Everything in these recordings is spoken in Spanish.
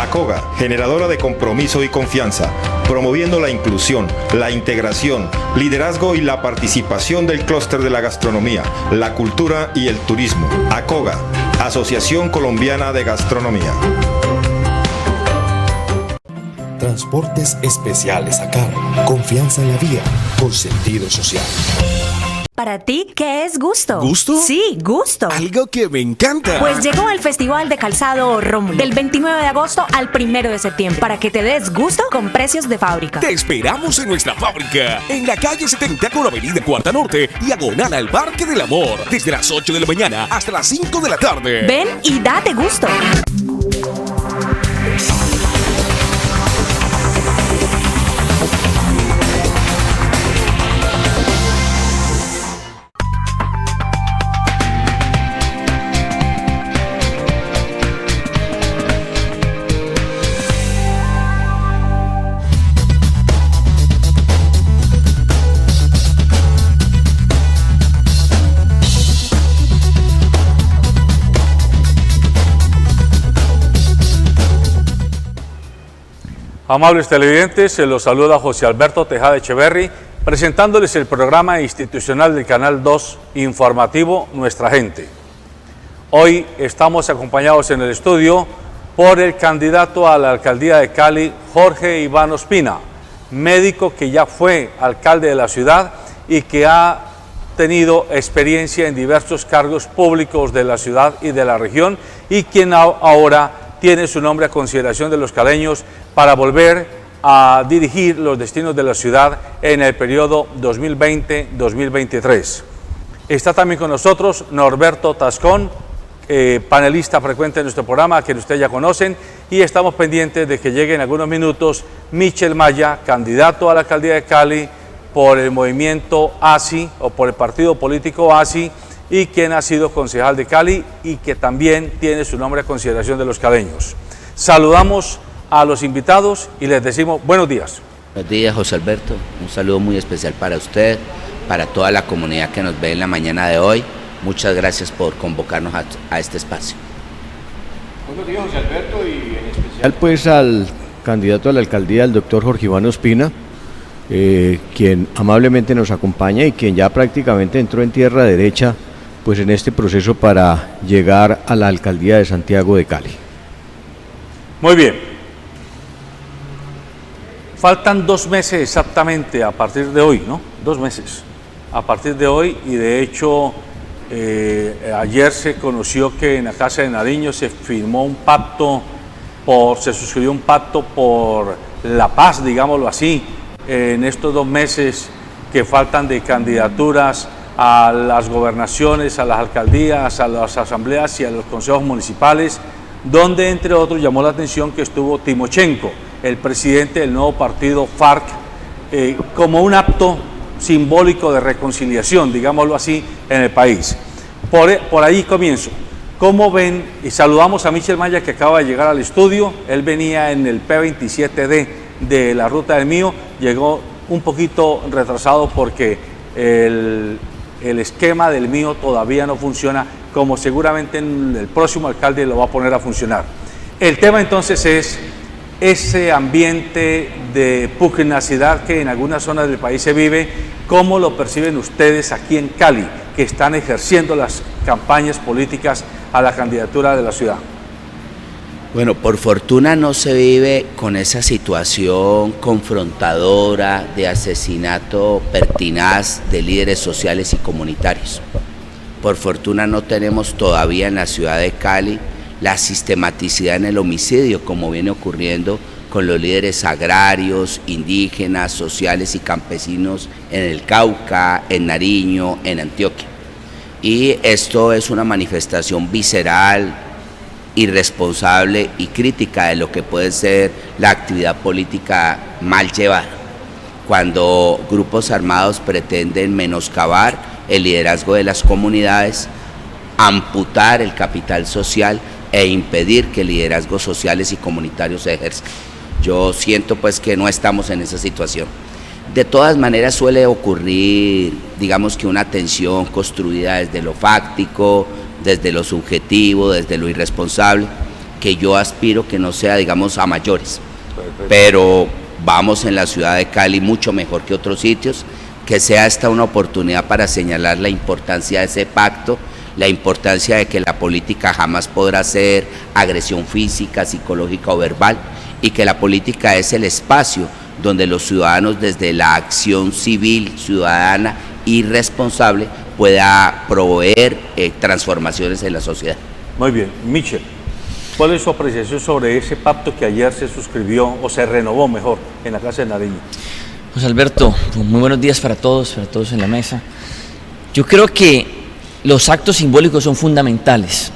ACOGA, generadora de compromiso y confianza, promoviendo la inclusión, la integración, liderazgo y la participación del clúster de la gastronomía, la cultura y el turismo. ACOGA, Asociación Colombiana de Gastronomía. Transportes Especiales ACAR. Confianza en la vía, con sentido social. Para ti, ¿qué es Gusto? ¿Gusto? Sí, Gusto. Algo que me encanta. Pues llegó el Festival de Calzado Rómulo, del 29 de agosto al 1 de septiembre, para que te des gusto con precios de fábrica. Te esperamos en nuestra fábrica, en la calle 70 con Avenida Cuarta Norte, diagonal al Parque del Amor, desde las 8 de la mañana hasta las 5 de la tarde. Ven y date gusto. Amables televidentes, se los saluda José Alberto Tejada Echeverry, presentándoles el programa institucional del Canal 2 informativo Nuestra Gente. Hoy estamos acompañados en el estudio por el candidato a la alcaldía de Cali, Jorge Iván Ospina, médico que ya fue alcalde de la ciudad y que ha tenido experiencia en diversos cargos públicos de la ciudad y de la región, y quien ahora tiene su nombre a consideración de los caleños para volver a dirigir los destinos de la ciudad en el periodo 2020-2023. Está también con nosotros Norberto Tascón, panelista frecuente de nuestro programa, que ustedes ya conocen, y estamos pendientes de que llegue en algunos minutos Michel Maya, candidato a la alcaldía de Cali por el movimiento ASI o por el partido político ASI, y quien ha sido concejal de Cali y que también tiene su nombre a consideración de los caleños. Saludamos a los invitados y les decimos buenos días. Buenos días, José Alberto. Un saludo muy especial para usted, para toda la comunidad que nos ve en la mañana de hoy. Muchas gracias por convocarnos a este espacio. Buenos días, José Alberto, y en especial pues al candidato a la alcaldía, el doctor Jorge Iván Ospina, quien amablemente nos acompaña y quien ya prácticamente entró en tierra derecha pues en este proceso para llegar a la alcaldía de Santiago de Cali. Muy bien. Faltan 2 meses exactamente a partir de hoy, ¿no? 2 meses a partir de hoy, y de hecho ayer se conoció que en la Casa de Nariño se firmó un pacto, se suscribió un pacto por la paz, digámoslo así, en estos 2 meses que faltan de candidaturas a las gobernaciones, a las alcaldías, a las asambleas y a los consejos municipales, donde entre otros llamó la atención que estuvo Timochenko, el presidente del nuevo partido FARC, como un acto simbólico de reconciliación, digámoslo así, en el país. Por ahí comienzo. ¿Cómo ven? Y saludamos a Michel Maya, que acaba de llegar al estudio. Él venía en el P27D de la Ruta del Mío, llegó un poquito retrasado porque el esquema del Mío todavía no funciona, como seguramente el próximo alcalde lo va a poner a funcionar. El tema entonces es ese ambiente de pugnacidad que en algunas zonas del país se vive. ¿Cómo lo perciben ustedes aquí en Cali, que están ejerciendo las campañas políticas a la candidatura de la ciudad? Bueno, por fortuna no se vive con esa situación confrontadora de asesinato pertinaz de líderes sociales y comunitarios. Por fortuna no tenemos todavía en la ciudad de Cali la sistematicidad en el homicidio, como viene ocurriendo con los líderes agrarios, indígenas, sociales y campesinos en el Cauca, en Nariño, en Antioquia. Y esto es una manifestación visceral, irresponsable y crítica de lo que puede ser la actividad política mal llevada, cuando grupos armados pretenden menoscabar el liderazgo de las comunidades, amputar el capital social e impedir que liderazgos sociales y comunitarios se ejerzan. Yo siento pues que no estamos en esa situación. De todas maneras suele ocurrir, digamos que una tensión construida desde lo fáctico, desde lo subjetivo, desde lo irresponsable, que yo aspiro que no sea, digamos, a mayores. Pero vamos en la ciudad de Cali mucho mejor que otros sitios, que sea esta una oportunidad para señalar la importancia de ese pacto, la importancia de que la política jamás podrá ser agresión física, psicológica o verbal, y que la política es el espacio donde los ciudadanos, desde la acción civil, ciudadana y responsable, pueda proveer transformaciones en la sociedad. Muy bien, Michel, ¿cuál es su apreciación sobre ese pacto que ayer se suscribió, o se renovó mejor, en la Casa de Nariño? José Alberto, muy buenos días para todos en la mesa. Yo creo que los actos simbólicos son fundamentales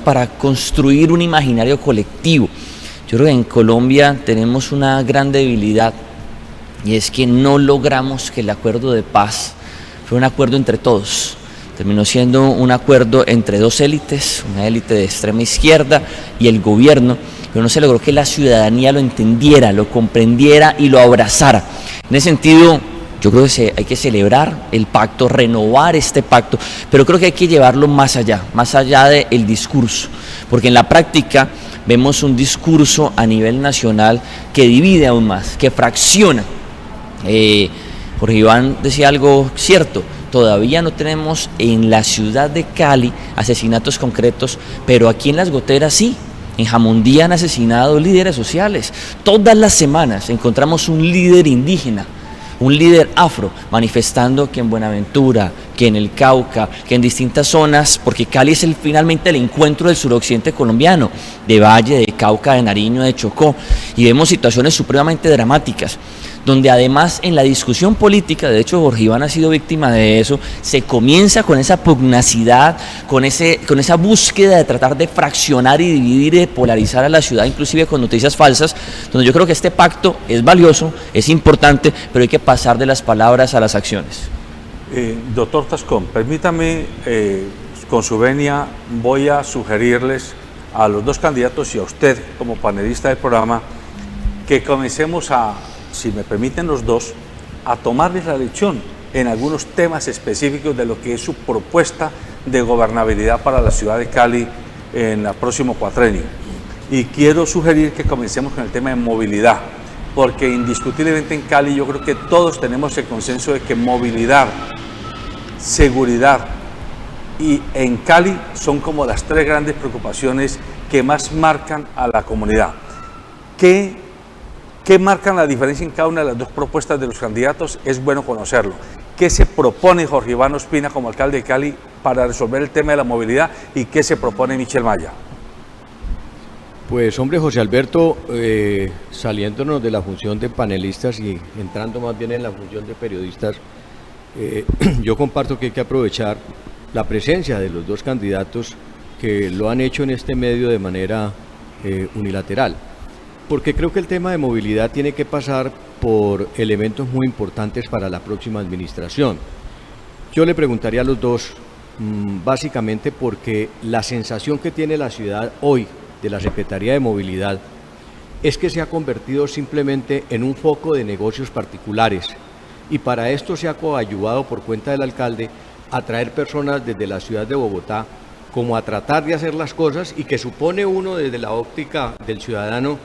para construir un imaginario colectivo. Yo creo que en Colombia tenemos una gran debilidad, y es que no logramos que el acuerdo de paz fuera un acuerdo entre todos. Terminó siendo un acuerdo entre dos élites, una élite de extrema izquierda y el gobierno, pero no se logró que la ciudadanía lo entendiera, lo comprendiera y lo abrazara. En ese sentido, yo creo que hay que celebrar el pacto, renovar este pacto, pero creo que hay que llevarlo más allá del discurso, porque en la práctica vemos un discurso a nivel nacional que divide aún más, que fracciona. Jorge Iván decía algo cierto: todavía no tenemos en la ciudad de Cali asesinatos concretos, pero aquí en Las Goteras sí. En Jamundí han asesinado líderes sociales. Todas las semanas encontramos un líder indígena, un líder afro, manifestando que en Buenaventura, que en el Cauca, que en distintas zonas, porque Cali es finalmente el encuentro del suroccidente colombiano, de Valle, de Cauca, de Nariño, de Chocó, y vemos situaciones supremamente dramáticas, donde además en la discusión política, de hecho Jorge Iván ha sido víctima de eso, se comienza con esa pugnacidad, con esa búsqueda de tratar de fraccionar y dividir y de polarizar a la ciudad, inclusive con noticias falsas, donde yo creo que este pacto es valioso, es importante, pero hay que pasar de las palabras a las acciones. Doctor Tascón, permítame, con su venia, voy a sugerirles a los dos candidatos y a usted como panelista del programa que comencemos si me permiten los dos, a tomarles la lección en algunos temas específicos de lo que es su propuesta de gobernabilidad para la ciudad de Cali en el próximo cuatrenio. Y quiero sugerir que comencemos con el tema de movilidad, porque indiscutiblemente en Cali yo creo que todos tenemos el consenso de que movilidad, seguridad y en Cali son como las tres grandes preocupaciones que más marcan a la comunidad. ¿Qué marcan la diferencia en cada una de las dos propuestas de los candidatos? Es bueno conocerlo. ¿Qué se propone Jorge Iván Ospina como alcalde de Cali para resolver el tema de la movilidad y qué se propone Michel Maya? Pues hombre, José Alberto, saliéndonos de la función de panelistas y entrando más bien en la función de periodistas, yo comparto que hay que aprovechar la presencia de los dos candidatos que lo han hecho en este medio de manera unilateral. Porque creo que el tema de movilidad tiene que pasar por elementos muy importantes para la próxima administración. Yo le preguntaría a los dos, básicamente porque la sensación que tiene la ciudad hoy de la Secretaría de Movilidad es que se ha convertido simplemente en un foco de negocios particulares, y para esto se ha coadyuvado por cuenta del alcalde a traer personas desde la ciudad de Bogotá como a tratar de hacer las cosas, y que supone uno desde la óptica del ciudadano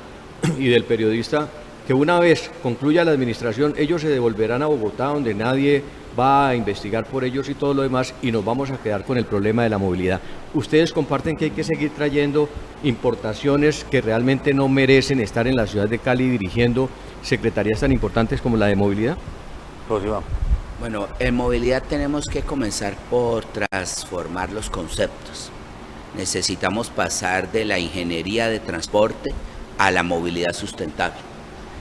y del periodista que una vez concluya la administración ellos se devolverán a Bogotá, donde nadie va a investigar por ellos y todo lo demás, y nos vamos a quedar con el problema de la movilidad. ¿Ustedes comparten que hay que seguir trayendo importaciones que realmente no merecen estar en la ciudad de Cali dirigiendo secretarías tan importantes como la de movilidad? Bueno, en movilidad tenemos que comenzar por transformar los conceptos. Necesitamos pasar de la ingeniería de transporte a la movilidad sustentable.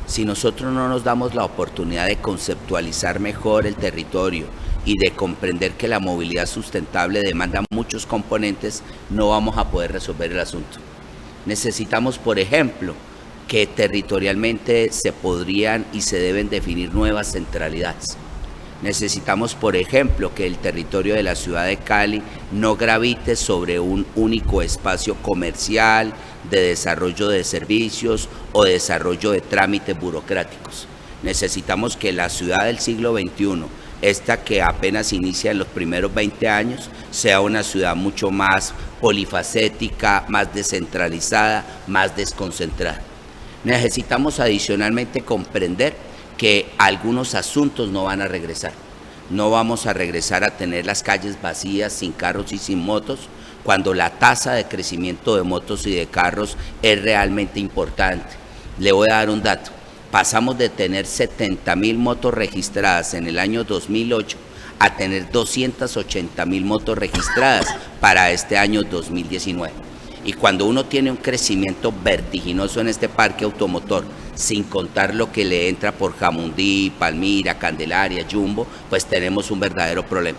Si nosotros no nos damos la oportunidad de conceptualizar mejor el territorio y de comprender que la movilidad sustentable demanda muchos componentes, no vamos a poder resolver el asunto. Necesitamos, por ejemplo, que territorialmente se podrían y se deben definir nuevas centralidades. Necesitamos, por ejemplo, que el territorio de la ciudad de Cali no gravite sobre un único espacio comercial, de desarrollo de servicios o de desarrollo de trámites burocráticos. Necesitamos que la ciudad del siglo XXI, esta que apenas inicia en los primeros 20 años, sea una ciudad mucho más polifacética, más descentralizada, más desconcentrada. Necesitamos adicionalmente comprender que algunos asuntos no van a regresar. No vamos a regresar a tener las calles vacías, sin carros y sin motos, cuando la tasa de crecimiento de motos y de carros es realmente importante. Le voy a dar un dato. Pasamos de tener 70.000 motos registradas en el año 2008 a tener 280.000 motos registradas para este año 2019. Y cuando uno tiene un crecimiento vertiginoso en este parque automotor, sin contar lo que le entra por Jamundí, Palmira, Candelaria, Jumbo, pues tenemos un verdadero problema.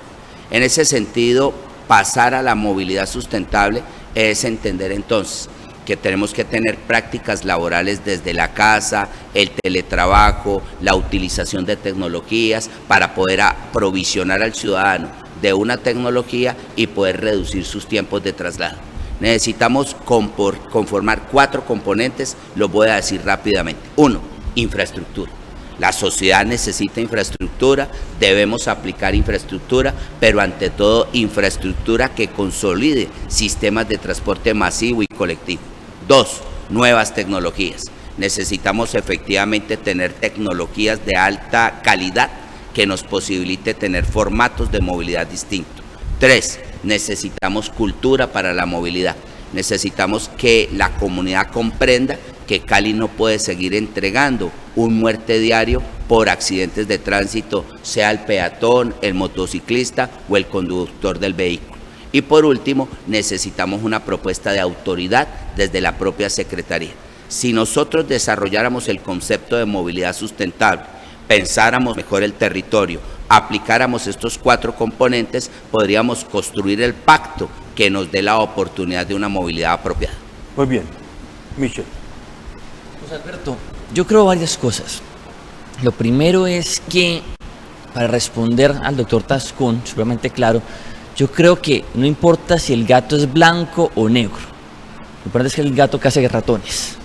En ese sentido, pasar a la movilidad sustentable es entender entonces que tenemos que tener prácticas laborales desde la casa, el teletrabajo, la utilización de tecnologías para poder aprovisionar al ciudadano de una tecnología y poder reducir sus tiempos de traslado. Necesitamos conformar 4 componentes, los voy a decir rápidamente. 1, infraestructura. La sociedad necesita infraestructura, debemos aplicar infraestructura, pero ante todo infraestructura que consolide sistemas de transporte masivo y colectivo. 2, nuevas tecnologías. Necesitamos efectivamente tener tecnologías de alta calidad que nos posibilite tener formatos de movilidad distintos. 3, necesitamos cultura para la movilidad. Necesitamos que la comunidad comprenda que Cali no puede seguir entregando un muerte diario por accidentes de tránsito, sea el peatón, el motociclista o el conductor del vehículo. Y por último, necesitamos una propuesta de autoridad desde la propia Secretaría. Si nosotros desarrolláramos el concepto de movilidad sustentable, pensáramos mejor el territorio, aplicáramos estos 4 componentes, podríamos construir el pacto que nos dé la oportunidad de una movilidad apropiada. Muy bien. Michel. Pues Alberto, yo creo varias cosas. Lo primero es que, para responder al doctor Tascón, supremamente claro, yo creo que no importa si el gato es blanco o negro, lo importante es que el gato caza ratones.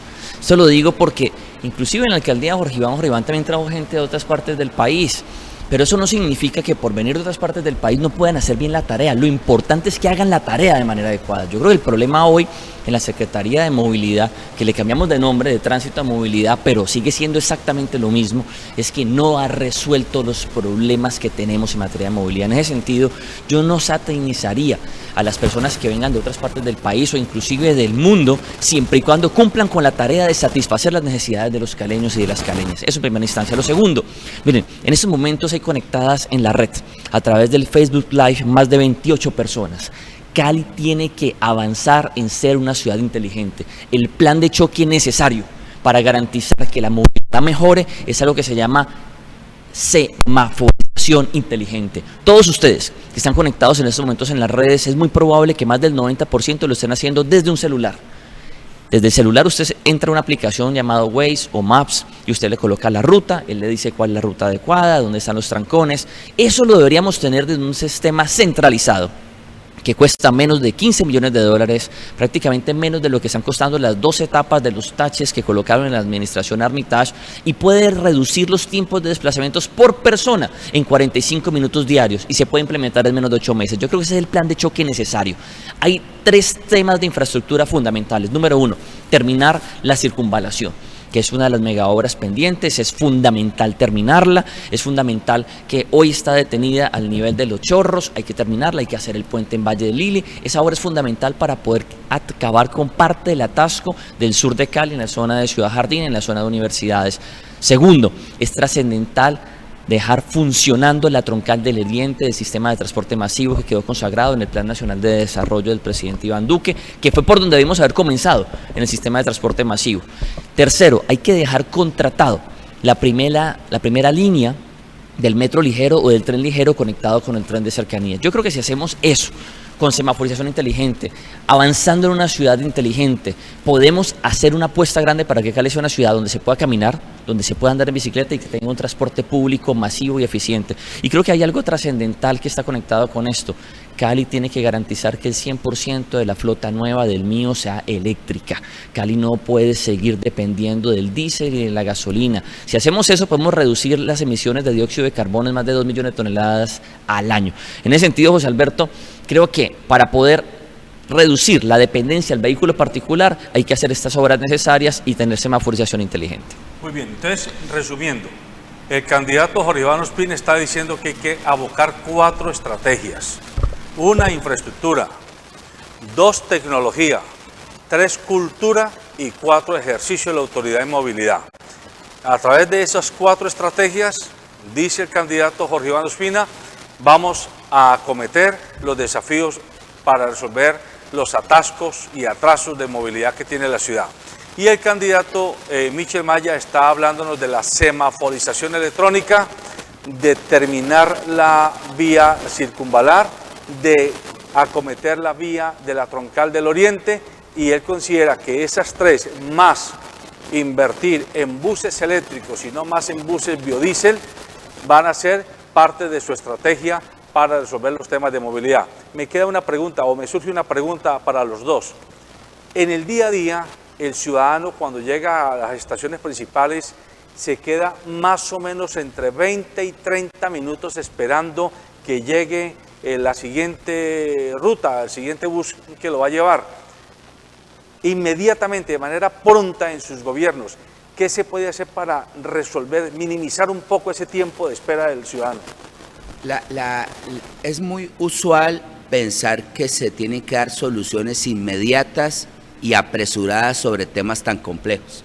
Esto lo digo porque inclusive en la alcaldía de Jorge Iván también trajo gente de otras partes del país. Pero eso no significa que por venir de otras partes del país no puedan hacer bien la tarea. Lo importante es que hagan la tarea de manera adecuada. Yo creo que el problema hoy en la Secretaría de Movilidad, que le cambiamos de nombre de Tránsito a Movilidad, pero sigue siendo exactamente lo mismo, es que no ha resuelto los problemas que tenemos en materia de movilidad. En ese sentido, yo no satanizaría a las personas que vengan de otras partes del país o inclusive del mundo, siempre y cuando cumplan con la tarea de satisfacer las necesidades de los caleños y de las caleñas. Eso en primera instancia. Lo segundo, miren, en estos momentos hay conectadas en la red, a través del Facebook Live, más de 28 personas. Cali tiene que avanzar en ser una ciudad inteligente. El plan de choque necesario para garantizar que la movilidad mejore es algo que se llama semaforización inteligente. Todos ustedes que están conectados en estos momentos en las redes, es muy probable que más del 90% lo estén haciendo desde un celular. Desde el celular usted entra a una aplicación llamada Waze o Maps y usted le coloca la ruta, él le dice cuál es la ruta adecuada, dónde están los trancones. Eso lo deberíamos tener desde un sistema centralizado que cuesta menos de 15 millones de dólares, prácticamente menos de lo que están costando las 2 etapas de los taches que colocaron en la administración Armitage, y puede reducir los tiempos de desplazamientos por persona en 45 minutos diarios y se puede implementar en menos de 8 meses. Yo creo que ese es el plan de choque necesario. Hay 3 temas de infraestructura fundamentales. Número 1, terminar la circunvalación, que es una de las megaobras pendientes. Es fundamental terminarla, es fundamental que hoy está detenida al nivel de Los Chorros, hay que terminarla, hay que hacer el puente en Valle del Lili. Esa obra es fundamental para poder acabar con parte del atasco del sur de Cali, en la zona de Ciudad Jardín, en la zona de universidades. Segundo, es trascendental dejar funcionando la troncal del Oriente del sistema de transporte masivo que quedó consagrado en el Plan Nacional de Desarrollo del presidente Iván Duque, que fue por donde debimos haber comenzado en el sistema de transporte masivo. Tercero, hay que dejar contratado la primera línea del metro ligero o del tren ligero conectado con el tren de cercanía. Yo creo que si hacemos eso, con semaforización inteligente, avanzando en una ciudad inteligente, podemos hacer una apuesta grande para que Cali sea una ciudad donde se pueda caminar, donde se pueda andar en bicicleta y que tenga un transporte público masivo y eficiente. Y creo que hay algo trascendental que está conectado con esto. Cali tiene que garantizar que el 100% de la flota nueva del mío sea eléctrica. Cali no puede seguir dependiendo del diésel y de la gasolina. Si hacemos eso, podemos reducir las emisiones de dióxido de carbono en más de 2 millones de toneladas al año. En ese sentido, José Alberto, creo que para poder reducir la dependencia del vehículo particular hay que hacer estas obras necesarias y tener semaforización inteligente. Muy bien, entonces, resumiendo, el candidato Jorge Iván Ospina está diciendo que hay que abocar 4 estrategias. 1, infraestructura. 2, tecnología. 3, cultura. Y 4, ejercicio de la autoridad en movilidad. A través de esas 4 estrategias, dice el candidato Jorge Iván Ospina, vamos a acometer los desafíos para resolver los atascos y atrasos de movilidad que tiene la ciudad. Y el candidato Michel Maya está hablándonos de la semaforización electrónica, de terminar la vía circunvalar, de acometer la vía de la Troncal del Oriente, y él considera que esas 3, más invertir en buses eléctricos y no más en buses biodiesel, van a ser parte de su estrategia para resolver los temas de movilidad. Me queda una pregunta, o me surge una pregunta para los dos. En el día a día, el ciudadano cuando llega a las estaciones principales se queda más o menos entre 20 y 30 minutos esperando que llegue la siguiente ruta, el siguiente bus que lo va a llevar. Inmediatamente, de manera pronta en sus gobiernos, ¿qué se puede hacer para resolver, minimizar un poco ese tiempo de espera del ciudadano? Es muy usual pensar que se tienen que dar soluciones inmediatas y apresuradas sobre temas tan complejos.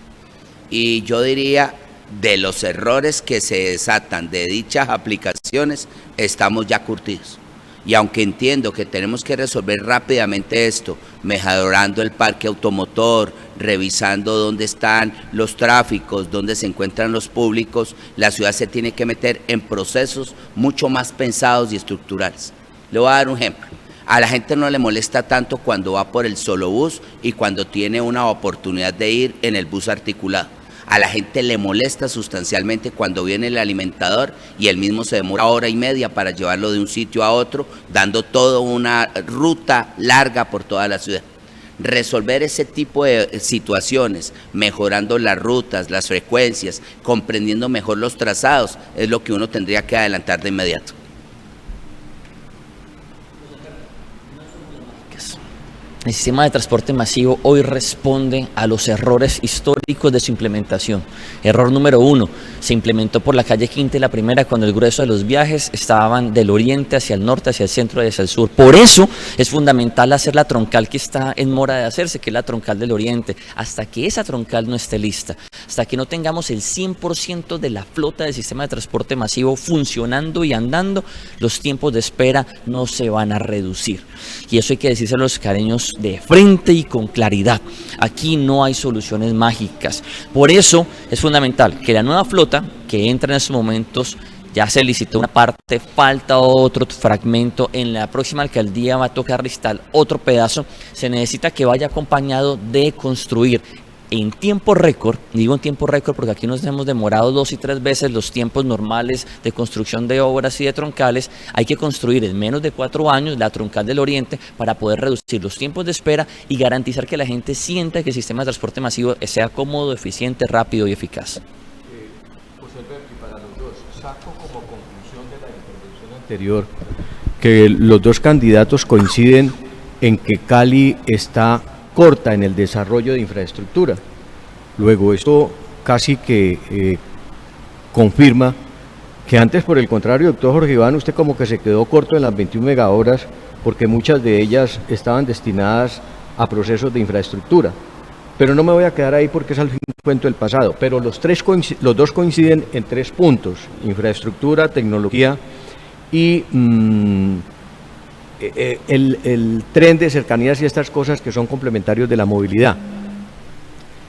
Y yo diría, de los errores que se desatan de dichas aplicaciones, estamos ya curtidos. Y aunque entiendo que tenemos que resolver rápidamente esto, mejorando el parque automotor, revisando dónde están los tráficos, dónde se encuentran los públicos, la ciudad se tiene que meter en procesos mucho más pensados y estructurales. Le voy a dar un ejemplo. A la gente no le molesta tanto cuando va por el solo bus y cuando tiene una oportunidad de ir en el bus articulado. A la gente le molesta sustancialmente cuando viene el alimentador y él mismo se demora 1 hora y media para llevarlo de un sitio a otro, dando toda una ruta larga por toda la ciudad. Resolver ese tipo de situaciones, mejorando las rutas, las frecuencias, comprendiendo mejor los trazados, es lo que uno tendría que adelantar de inmediato. El sistema de transporte masivo hoy responde a los errores históricos de su implementación. Error número 1, se implementó por la calle Quinta y la Primera cuando el grueso de los viajes estaban del oriente hacia el norte, hacia el centro y hacia el sur. Por eso es fundamental hacer la troncal que está en mora de hacerse, que es la troncal del oriente. Hasta que esa troncal no esté lista, hasta que no tengamos el 100% de la flota del sistema de transporte masivo funcionando y andando, los tiempos de espera no se van a reducir. Y eso hay que decirse a los careños de frente y con claridad. Aquí no hay soluciones mágicas. Por eso es fundamental que la nueva flota que entra en estos momentos, ya se licitó una parte, falta otro fragmento, en la próxima alcaldía va a tocar listar otro pedazo, se necesita que vaya acompañado de construir en tiempo récord. Digo en tiempo récord porque aquí nos hemos demorado 2 y 3 veces los tiempos normales de construcción de obras y de troncales. Hay que construir en menos de 4 años la troncal del oriente para poder reducir los tiempos de espera y garantizar que la gente sienta que el sistema de transporte masivo sea cómodo, eficiente, rápido y eficaz. José Alberto, y para los dos, saco como conclusión de la intervención anterior que los dos candidatos coinciden en que Cali está corta en el desarrollo de infraestructura. Luego, esto casi que confirma que antes, por el contrario, doctor Jorge Iván, usted como que se quedó corto en las 21 megahoras porque muchas de ellas estaban destinadas a procesos de infraestructura. Pero no me voy a quedar ahí porque es al fin un cuento del pasado. Pero los dos coinciden en 3 puntos: infraestructura, tecnología y el tren de cercanías y estas cosas que son complementarios de la movilidad.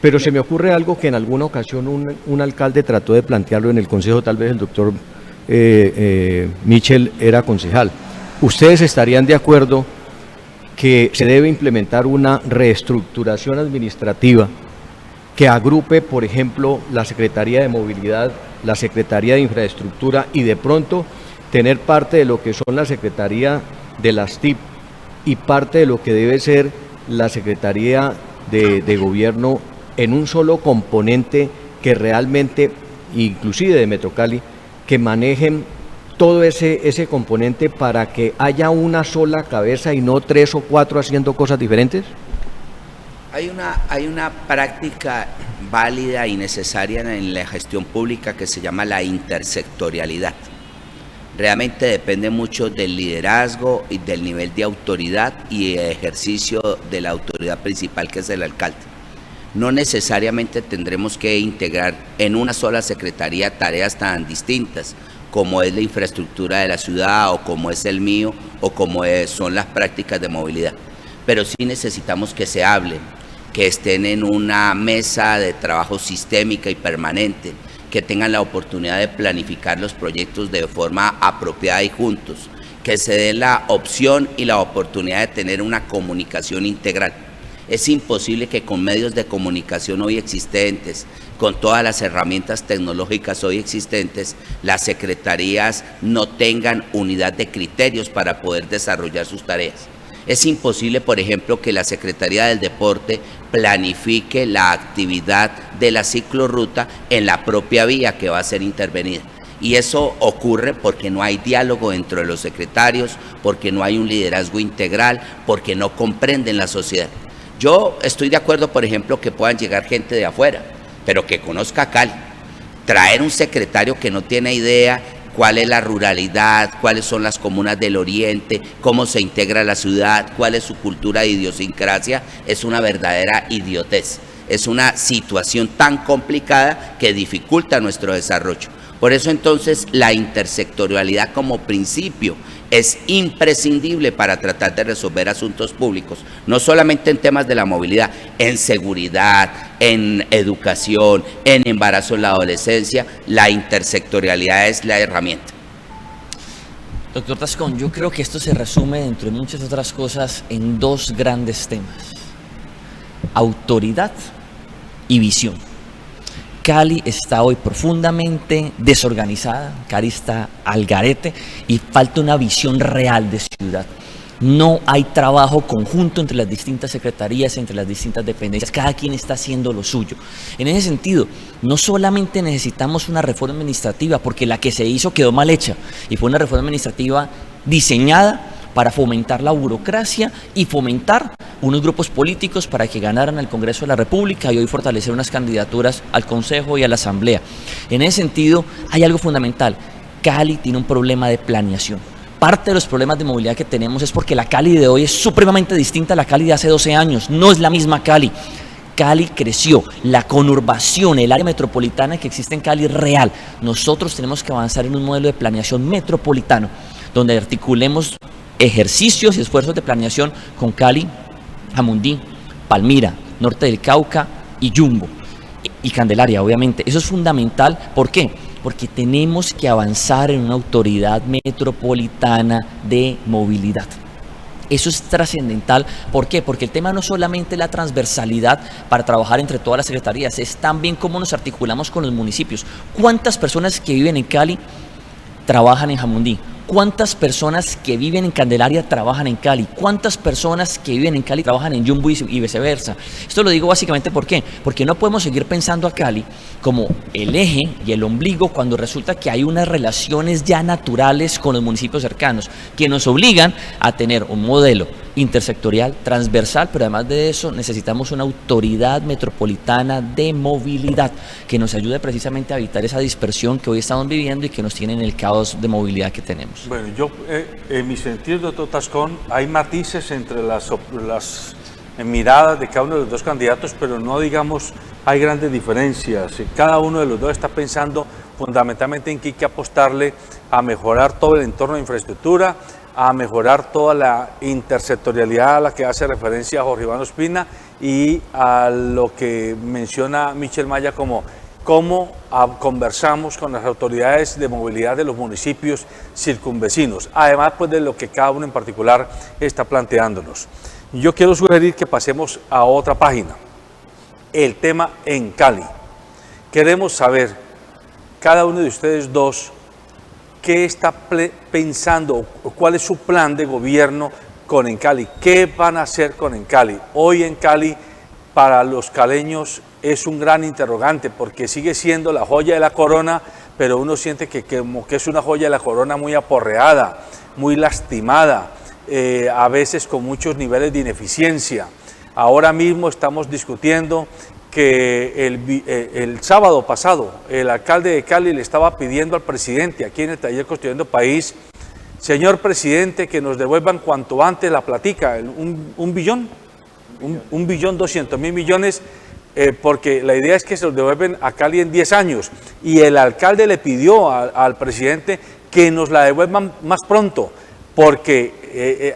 Pero se me ocurre algo que en alguna ocasión un alcalde trató de plantearlo en el consejo, tal vez el doctor Michel era concejal. ¿Ustedes estarían de acuerdo que se debe implementar una reestructuración administrativa que agrupe, por ejemplo, la Secretaría de Movilidad, la Secretaría de Infraestructura y de pronto tener parte de lo que son la Secretaría de las TIC y parte de lo que debe ser la Secretaría de Gobierno en un solo componente que realmente, inclusive de Metrocali, que manejen todo ese componente para que haya una sola cabeza y no 3 o 4 haciendo cosas diferentes? Hay una práctica válida y necesaria en la gestión pública que se llama la intersectorialidad. Realmente depende mucho del liderazgo y del nivel de autoridad y ejercicio de la autoridad principal, que es el alcalde. No necesariamente tendremos que integrar en una sola secretaría tareas tan distintas como es la infraestructura de la ciudad, o como es el mío, o como son las prácticas de movilidad. Pero sí necesitamos que se hablen, que estén en una mesa de trabajo sistémica y permanente, que tengan la oportunidad de planificar los proyectos de forma apropiada y juntos, que se dé la opción y la oportunidad de tener una comunicación integral. Es imposible que con medios de comunicación hoy existentes, con todas las herramientas tecnológicas hoy existentes, las secretarías no tengan unidad de criterios para poder desarrollar sus tareas. Es imposible, por ejemplo, que la Secretaría del Deporte planifique la actividad de la ciclorruta en la propia vía que va a ser intervenida. Y eso ocurre porque no hay diálogo dentro de los secretarios, porque no hay un liderazgo integral, porque no comprenden la sociedad. Yo estoy de acuerdo, por ejemplo, que puedan llegar gente de afuera, pero que conozca Cali. Traer un secretario que no tiene idea cuál es la ruralidad, cuáles son las comunas del oriente, cómo se integra la ciudad, cuál es su cultura de idiosincrasia, es una verdadera idiotez. Es una situación tan complicada que dificulta nuestro desarrollo. Por eso entonces la intersectorialidad como principio es imprescindible para tratar de resolver asuntos públicos, no solamente en temas de la movilidad, en seguridad, en educación, en embarazo en la adolescencia. La intersectorialidad es la herramienta. Doctor Tascón, yo creo que esto se resume, dentro de muchas otras cosas, en 2 grandes temas: autoridad y visión. Cali está hoy profundamente desorganizada, Cali está al garete y falta una visión real de ciudad. No hay trabajo conjunto entre las distintas secretarías, entre las distintas dependencias, cada quien está haciendo lo suyo. En ese sentido, no solamente necesitamos una reforma administrativa, porque la que se hizo quedó mal hecha, y fue una reforma administrativa diseñada para fomentar la burocracia y fomentar unos grupos políticos para que ganaran al Congreso de la República y hoy fortalecer unas candidaturas al Consejo y a la Asamblea. En ese sentido, hay algo fundamental: Cali tiene un problema de planeación. Parte de los problemas de movilidad que tenemos es porque la Cali de hoy es supremamente distinta a la Cali de hace 12 años, no es la misma Cali. Cali creció, la conurbación, el área metropolitana que existe en Cali es real. Nosotros tenemos que avanzar en un modelo de planeación metropolitano, donde articulemos ejercicios y esfuerzos de planeación con Cali, Jamundí, Palmira, Norte del Cauca y Yumbo, y Candelaria, obviamente. Eso es fundamental. ¿Por qué? Porque tenemos que avanzar en una autoridad metropolitana de movilidad. Eso es trascendental. ¿Por qué? Porque el tema no solamente es la transversalidad para trabajar entre todas las secretarías, es también cómo nos articulamos con los municipios. ¿Cuántas personas que viven en Cali trabajan en Jamundí? ¿Cuántas personas que viven en Candelaria trabajan en Cali? ¿Cuántas personas que viven en Cali trabajan en Yumbo y viceversa? Esto lo digo básicamente ¿por qué? Porque no podemos seguir pensando a Cali como el eje y el ombligo cuando resulta que hay unas relaciones ya naturales con los municipios cercanos que nos obligan a tener un modelo intersectorial, transversal, pero además de eso necesitamos una autoridad metropolitana de movilidad que nos ayude precisamente a evitar esa dispersión que hoy estamos viviendo y que nos tiene en el caos de movilidad que tenemos. Bueno, yo, en mi sentido, doctor Tascón, hay matices entre las miradas de cada uno de los 2 candidatos, pero no, digamos, hay grandes diferencias. Cada uno de los 2 está pensando fundamentalmente en que hay que apostarle a mejorar todo el entorno de infraestructura, a mejorar toda la intersectorialidad a la que hace referencia Jorge Iván Ospina y a lo que menciona Michel Maya como cómo conversamos con las autoridades de movilidad de los municipios circunvecinos, además pues de lo que cada uno en particular está planteándonos. Yo quiero sugerir que pasemos a otra página, el tema en Cali. Queremos saber, cada uno de ustedes 2, ¿qué está pensando o cuál es su plan de gobierno con Encali? ¿Qué van a hacer con Encali? Hoy Encali para los caleños es un gran interrogante porque sigue siendo la joya de la corona, pero uno siente que como que es una joya de la corona muy aporreada, muy lastimada, a veces con muchos niveles de ineficiencia. Ahora mismo estamos discutiendo que el sábado pasado el alcalde de Cali le estaba pidiendo al presidente aquí en el taller Construyendo País, señor presidente, que nos devuelvan cuanto antes la platica, un billón 200 mil millones, porque la idea es que se los devuelven a Cali en 10 años. Y el alcalde le pidió al presidente que nos la devuelvan más pronto, porque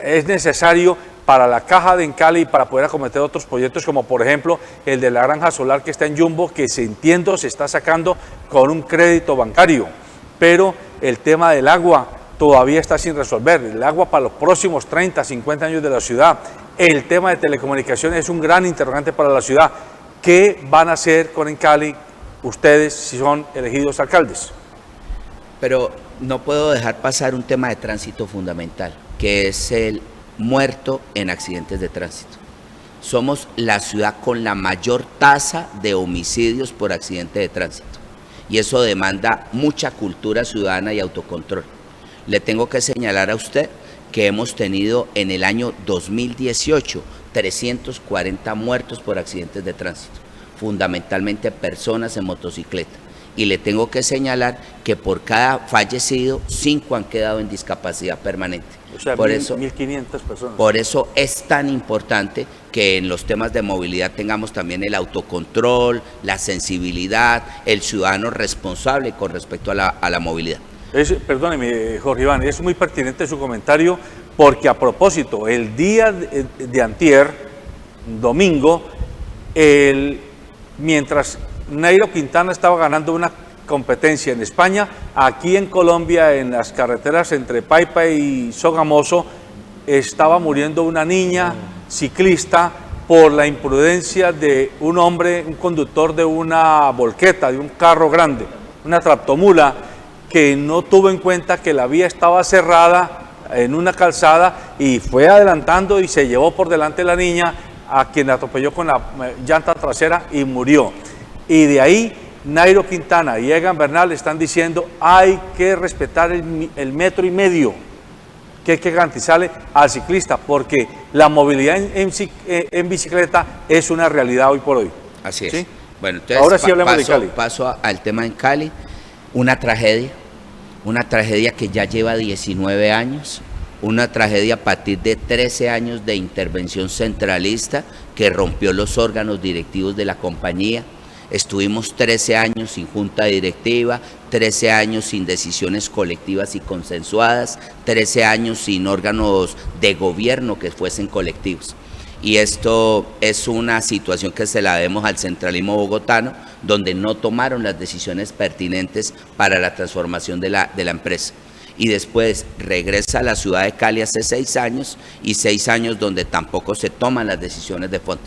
es necesario para la caja de Encali y para poder acometer otros proyectos, como por ejemplo el de la granja solar que está en Jumbo, que se está sacando con un crédito bancario. Pero el tema del agua todavía está sin resolver. El agua para los próximos 30, 50 años de la ciudad. El tema de telecomunicaciones es un gran interrogante para la ciudad. ¿Qué van a hacer con Encali ustedes si son elegidos alcaldes? Pero no puedo dejar pasar un tema de tránsito fundamental, que es el muerto en accidentes de tránsito. Somos la ciudad con la mayor tasa de homicidios por accidente de tránsito. Y eso demanda mucha cultura ciudadana y autocontrol. Le tengo que señalar a usted que hemos tenido en el año 2018 340 muertos por accidentes de tránsito, fundamentalmente personas en motocicleta. Y le tengo que señalar que por cada fallecido, 5 han quedado en discapacidad permanente. O sea, por 1.500 personas. Por eso es tan importante que en los temas de movilidad tengamos también el autocontrol, la sensibilidad, el ciudadano responsable con respecto a la movilidad. Perdóneme, Jorge Iván, es muy pertinente su comentario porque a propósito, el día de antier, domingo, mientras Nairo Quintana estaba ganando una competencia en España, aquí en Colombia, en las carreteras entre Paipa y Sogamoso, estaba muriendo una niña ciclista por la imprudencia de un hombre, un conductor de una volqueta, de un carro grande, una tractomula, que no tuvo en cuenta que la vía estaba cerrada en una calzada y fue adelantando y se llevó por delante la niña, a quien atropelló con la llanta trasera y murió. Y de ahí Nairo Quintana y Egan Bernal están diciendo hay que respetar el 1,5 metros, que hay que garantizarle al ciclista, porque la movilidad en bicicleta es una realidad hoy por hoy. Así es. ¿Sí? Bueno, entonces ahora sí hablemos de Cali. Paso al tema en Cali, una tragedia que ya lleva 19 años, una tragedia a partir de 13 años de intervención centralista que rompió los órganos directivos de la compañía. Estuvimos 13 años sin junta directiva, 13 años sin decisiones colectivas y consensuadas, 13 años sin órganos de gobierno que fuesen colectivos. Y esto es una situación que se la debemos al centralismo bogotano, donde no tomaron las decisiones pertinentes para la transformación de la empresa. Y después regresa a la ciudad de Cali hace 6 años, y 6 años donde tampoco se toman las decisiones de fondo.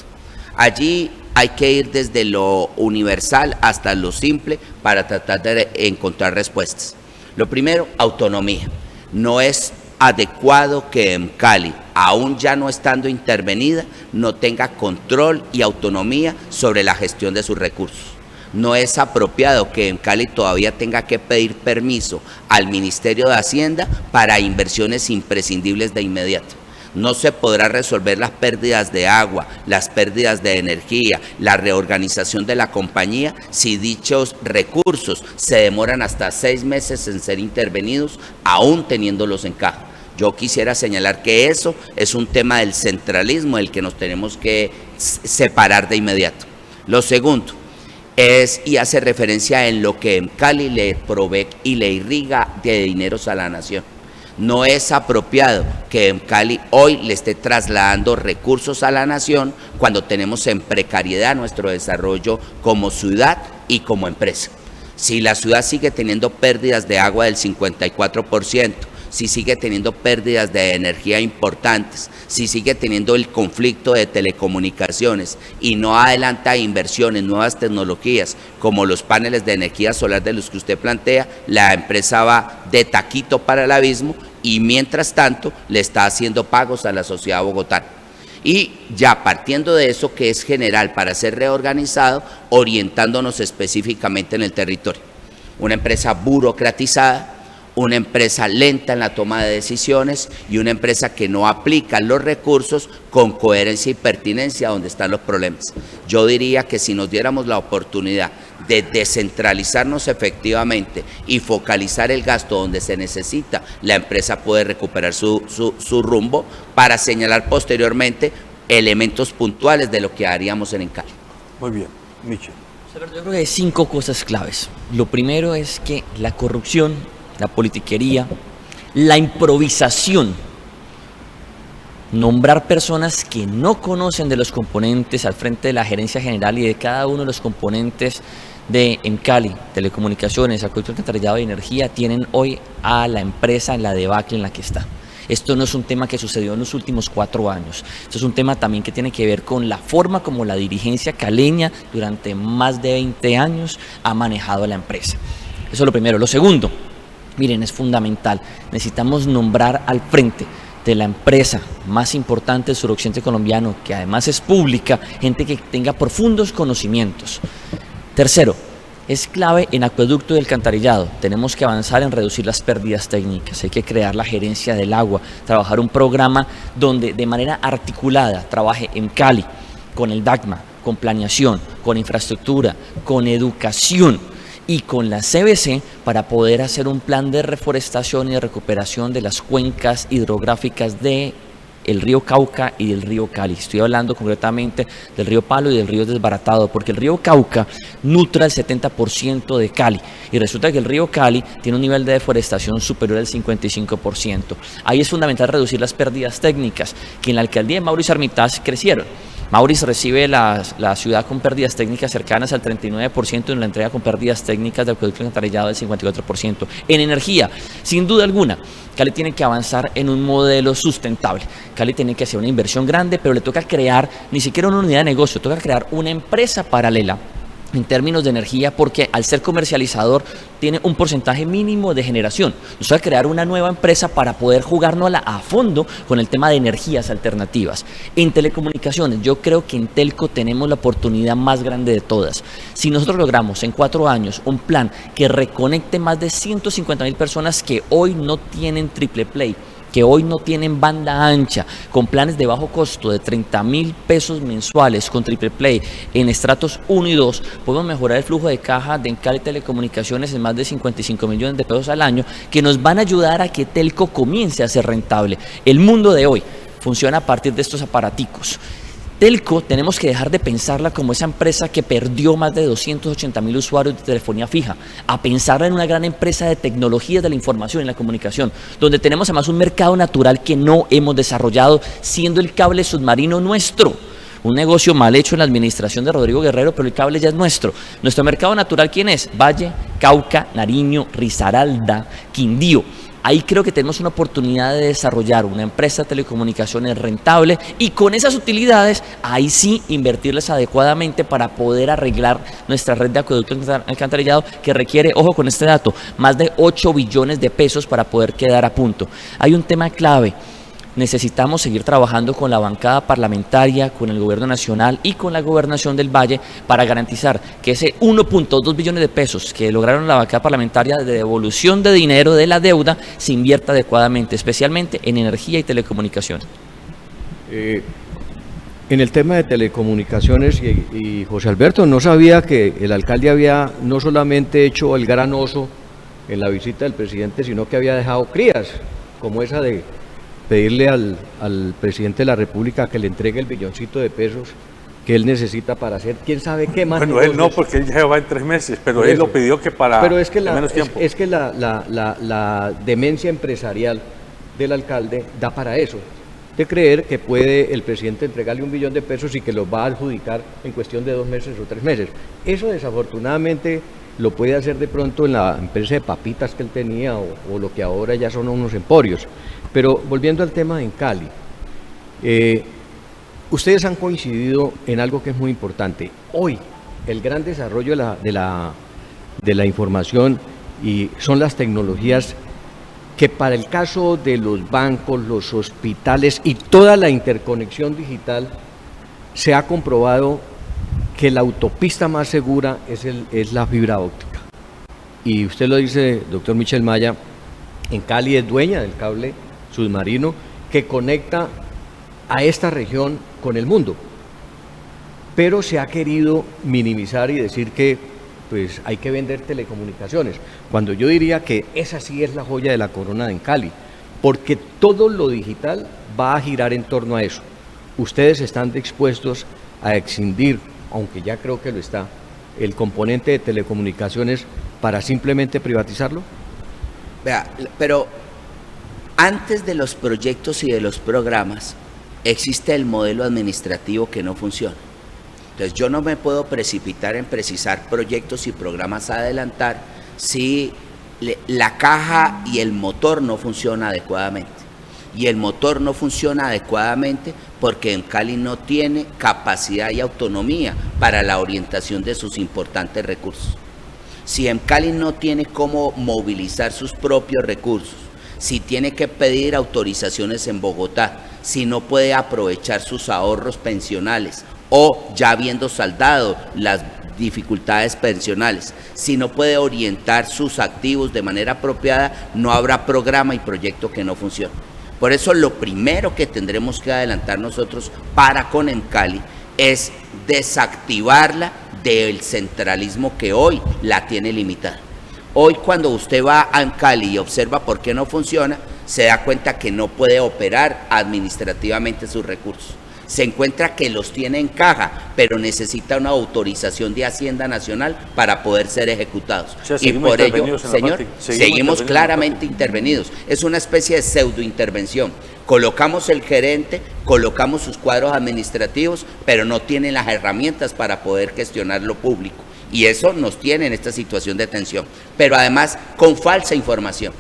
Allí hay que ir desde lo universal hasta lo simple para tratar de encontrar respuestas. Lo primero, autonomía. No es adecuado que en Cali, aún ya no estando intervenida, no tenga control y autonomía sobre la gestión de sus recursos. No es apropiado que en Cali todavía tenga que pedir permiso al Ministerio de Hacienda para inversiones imprescindibles de inmediato. No se podrá resolver las pérdidas de agua, las pérdidas de energía, la reorganización de la compañía si dichos recursos se demoran hasta 6 meses en ser intervenidos, aún teniéndolos en caja. Yo quisiera señalar que eso es un tema del centralismo del que nos tenemos que separar de inmediato. Lo segundo es, y hace referencia en lo que en Cali le provee y le irriga de dineros a la nación. No es apropiado que en Cali hoy le esté trasladando recursos a la nación cuando tenemos en precariedad nuestro desarrollo como ciudad y como empresa. Si la ciudad sigue teniendo pérdidas de agua del 54%, si sigue teniendo pérdidas de energía importantes, si sigue teniendo el conflicto de telecomunicaciones y no adelanta inversiones, nuevas tecnologías como los paneles de energía solar de los que usted plantea, la empresa va de taquito para el abismo y mientras tanto le está haciendo pagos a la sociedad bogotana. Y ya partiendo de eso, que es general para ser reorganizado, orientándonos específicamente en el territorio. Una empresa burocratizada, una empresa lenta en la toma de decisiones y una empresa que no aplica los recursos con coherencia y pertinencia donde están los problemas. Yo diría que si nos diéramos la oportunidad de descentralizarnos efectivamente y focalizar el gasto donde se necesita, la empresa puede recuperar su rumbo para señalar posteriormente elementos puntuales de lo que haríamos en Encali. Muy bien, Michel. Yo creo que hay 5 cosas claves. Lo primero es que la corrupción, la politiquería, la improvisación, nombrar personas que no conocen de los componentes al frente de la gerencia general y de cada uno de los componentes de Encali, telecomunicaciones, acueducto, alcantarillado y energía, tienen hoy a la empresa en la debacle en la que está. Esto no es un tema que sucedió en los últimos 4 años. Esto es un tema también que tiene que ver con la forma como la dirigencia caleña durante más de 20 años ha manejado la empresa. Eso es lo primero. Lo segundo, miren, es fundamental. Necesitamos nombrar al frente de la empresa más importante del suroccidente colombiano, que además es pública, gente que tenga profundos conocimientos. Tercero, es clave en acueducto y alcantarillado. Tenemos que avanzar en reducir las pérdidas técnicas. Hay que crear la gerencia del agua, trabajar un programa donde de manera articulada trabaje Encali con el DACMA, con planeación, con infraestructura, con educación y con la CBC para poder hacer un plan de reforestación y de recuperación de las cuencas hidrográficas de el río Cauca y del río Cali. Estoy hablando concretamente del río Palo y del río Desbaratado, porque el río Cauca nutre el 70% de Cali y resulta que el río Cali tiene un nivel de deforestación superior al 55%. Ahí es fundamental reducir las pérdidas técnicas, que en la alcaldía de Mauricio Armitage crecieron. Mauricio recibe la ciudad con pérdidas técnicas cercanas al 39% y en la entrega con pérdidas técnicas de acueducto alcantarillado del 54%. En energía, sin duda alguna, Cali tiene que avanzar en un modelo sustentable. Cali tiene que hacer una inversión grande, pero le toca crear ni siquiera una unidad de negocio, toca crear una empresa paralela en términos de energía, porque al ser comercializador tiene un porcentaje mínimo de generación. Nos toca crear una nueva empresa para poder jugárnosla a fondo con el tema de energías alternativas. En telecomunicaciones, yo creo que en Telco tenemos la oportunidad más grande de todas. Si nosotros logramos en 4 años un plan que reconecte más de 150.000 personas que hoy no tienen triple play, que hoy no tienen banda ancha, con planes de bajo costo de 30.000 pesos mensuales con triple play en estratos 1 y 2, podemos mejorar el flujo de caja de Encali Telecomunicaciones en más de 55 millones de pesos al año, que nos van a ayudar a que Telco comience a ser rentable. El mundo de hoy funciona a partir de estos aparaticos. Telco tenemos que dejar de pensarla como esa empresa que perdió más de 280.000 usuarios de telefonía fija, a pensarla en una gran empresa de tecnologías de la información y la comunicación, donde tenemos además un mercado natural que no hemos desarrollado, siendo el cable submarino nuestro. Un negocio mal hecho en la administración de Rodrigo Guerrero, pero el cable ya es nuestro. Nuestro mercado natural, ¿quién es? Valle, Cauca, Nariño, Risaralda, Quindío. Ahí creo que tenemos una oportunidad de desarrollar una empresa de telecomunicaciones rentable y con esas utilidades, ahí sí invertirles adecuadamente para poder arreglar nuestra red de acueducto alcantarillado que requiere, ojo con este dato, más de 8 billones de pesos para poder quedar a punto. Hay un tema clave. Necesitamos seguir trabajando con la bancada parlamentaria, con el gobierno nacional y con la gobernación del Valle para garantizar que ese 1.2 billones de pesos que lograron la bancada parlamentaria de devolución de dinero de la deuda se invierta adecuadamente, especialmente en energía y telecomunicaciones. En el tema de telecomunicaciones, y José Alberto, no sabía que el alcalde había no solamente hecho el gran oso en la visita del presidente, sino que había dejado crías, como esa de pedirle al presidente de la República que le entregue el billoncito de pesos que él necesita para hacer quién sabe qué más. Bueno, él no, porque él ya va en 3 meses, pero él lo pidió que para menos tiempo. Es que la demencia empresarial del alcalde da para eso, de creer que puede el presidente entregarle 1 billón de pesos y que los va a adjudicar en cuestión de 2 meses o 3 meses. Eso desafortunadamente lo puede hacer de pronto en la empresa de papitas que él tenía o lo que ahora ya son unos emporios. Pero volviendo al tema en Cali, ustedes han coincidido en algo que es muy importante. Hoy, el gran desarrollo de la información y son las tecnologías que para el caso de los bancos, los hospitales y toda la interconexión digital, se ha comprobado que la autopista más segura es la fibra óptica. Y usted lo dice, doctor Michel Maya, en Cali es dueña del cable submarino que conecta a esta región con el mundo. Pero se ha querido minimizar y decir que pues hay que vender telecomunicaciones, cuando yo diría que esa sí es la joya de la corona en Cali, porque todo lo digital va a girar en torno a eso. ¿Ustedes están dispuestos a escindir, aunque ya creo que lo está, el componente de telecomunicaciones para simplemente privatizarlo? Vea, pero antes de los proyectos y de los programas, existe el modelo administrativo que no funciona. Entonces yo no me puedo precipitar en precisar proyectos y programas a adelantar si la caja y el motor no funcionan adecuadamente. Y el motor no funciona adecuadamente porque en Cali no tiene capacidad y autonomía para la orientación de sus importantes recursos. Si en Cali no tiene cómo movilizar sus propios recursos, si tiene que pedir autorizaciones en Bogotá, si no puede aprovechar sus ahorros pensionales o ya habiendo saldado las dificultades pensionales, si no puede orientar sus activos de manera apropiada, no habrá programa y proyecto que no funcione. Por eso lo primero que tendremos que adelantar nosotros para con Encali es desactivarla del centralismo que hoy la tiene limitada. Hoy cuando usted va a Encali y observa por qué no funciona, se da cuenta que no puede operar administrativamente sus recursos. Se encuentra que los tiene en caja, pero necesita una autorización de Hacienda Nacional para poder ser ejecutados. O sea, y por ello, señor, seguimos claramente intervenidos. Es una especie de pseudo-intervención. Colocamos el gerente, colocamos sus cuadros administrativos, pero no tienen las herramientas para poder gestionar lo público. Y eso nos tiene en esta situación de tensión. Pero además, con falsa información.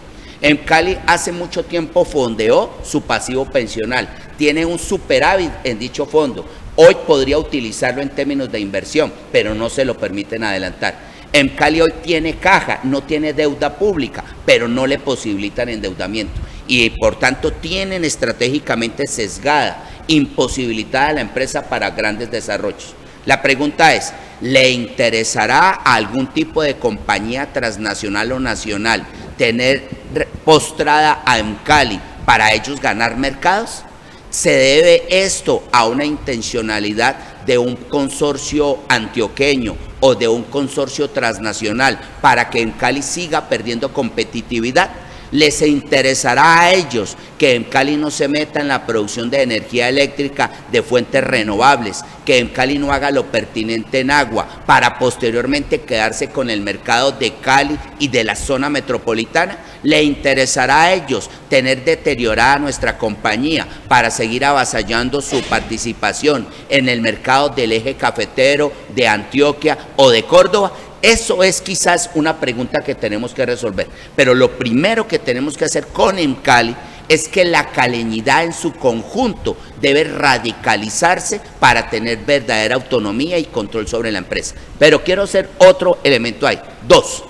En Cali hace mucho tiempo fondeó su pasivo pensional, tiene un superávit en dicho fondo, hoy podría utilizarlo en términos de inversión, pero no se lo permiten adelantar. En Cali hoy tiene caja, no tiene deuda pública, pero no le posibilitan endeudamiento y por tanto tienen estratégicamente sesgada, imposibilitada la empresa para grandes desarrollos. La pregunta es, ¿le interesará a algún tipo de compañía transnacional o nacional tener postrada a Encali para ellos ganar mercados? ¿Se debe esto a una intencionalidad de un consorcio antioqueño o de un consorcio transnacional para que Encali siga perdiendo competitividad? ¿Les interesará a ellos que Encali no se meta en la producción de energía eléctrica de fuentes renovables, que Encali no haga lo pertinente en agua para posteriormente quedarse con el mercado de Cali y de la zona metropolitana? ¿Le interesará a ellos tener deteriorada nuestra compañía para seguir avasallando su participación en el mercado del eje cafetero de Antioquia o de Córdoba? Eso es quizás una pregunta que tenemos que resolver, pero lo primero que tenemos que hacer con Encali es que la caleñidad en su conjunto debe radicalizarse para tener verdadera autonomía y control sobre la empresa. Pero quiero hacer otro elemento ahí. 2.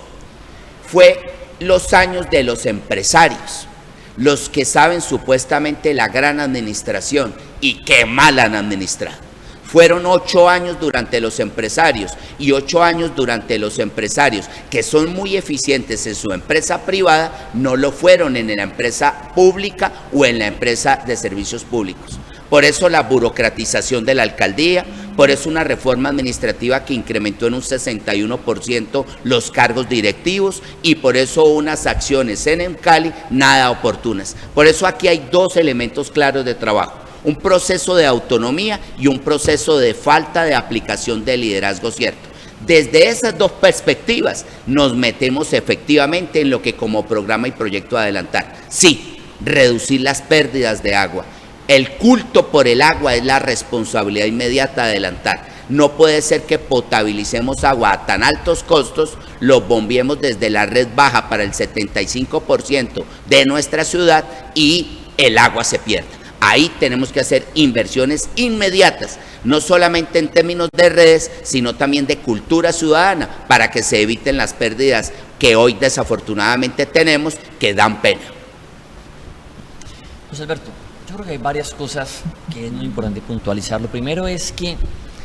Fue los años de los empresarios, los que saben supuestamente la gran administración y qué mal han administrado. Fueron 8 años durante los empresarios y 8 años durante los empresarios que son muy eficientes en su empresa privada, no lo fueron en la empresa pública o en la empresa de servicios públicos. Por eso la burocratización de la alcaldía, por eso una reforma administrativa que incrementó en un 61% los cargos directivos y por eso unas acciones en Encali nada oportunas. Por eso aquí hay 2 elementos claros de trabajo. Un proceso de autonomía y un proceso de falta de aplicación de liderazgo cierto. Desde esas 2 perspectivas nos metemos efectivamente en lo que como programa y proyecto adelantar. Sí, reducir las pérdidas de agua. El culto por el agua es la responsabilidad inmediata de adelantar. No puede ser que potabilicemos agua a tan altos costos, lo bombiemos desde la red baja para el 75% de nuestra ciudad y el agua se pierda. Ahí tenemos que hacer inversiones inmediatas, no solamente en términos de redes, sino también de cultura ciudadana, para que se eviten las pérdidas que hoy desafortunadamente tenemos, que dan pena. José Alberto, yo creo que hay varias cosas que es muy importante puntualizar. Lo primero es que,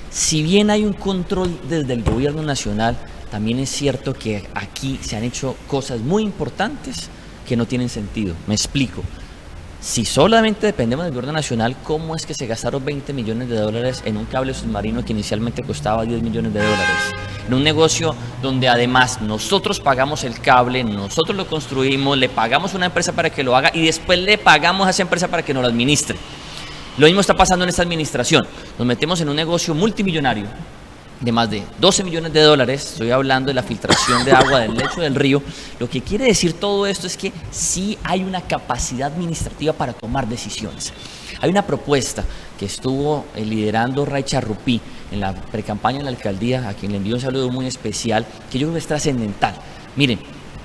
si bien hay un control desde el gobierno nacional, también es cierto que aquí se han hecho cosas muy importantes que no tienen sentido. Me explico. Si solamente dependemos del gobierno nacional, ¿cómo es que se gastaron 20 millones de dólares en un cable submarino que inicialmente costaba 10 millones de dólares? En un negocio donde además nosotros pagamos el cable, nosotros lo construimos, le pagamos a una empresa para que lo haga y después le pagamos a esa empresa para que nos lo administre. Lo mismo está pasando en esta administración. Nos metemos en un negocio multimillonario de más de 12 millones de dólares, estoy hablando de la filtración de agua del lecho del río. Lo que quiere decir todo esto es que sí hay una capacidad administrativa para tomar decisiones. Hay una propuesta que estuvo liderando Ray Charrupí en la precampaña de la alcaldía, a quien le envío un saludo muy especial, que yo creo que es trascendental. Miren,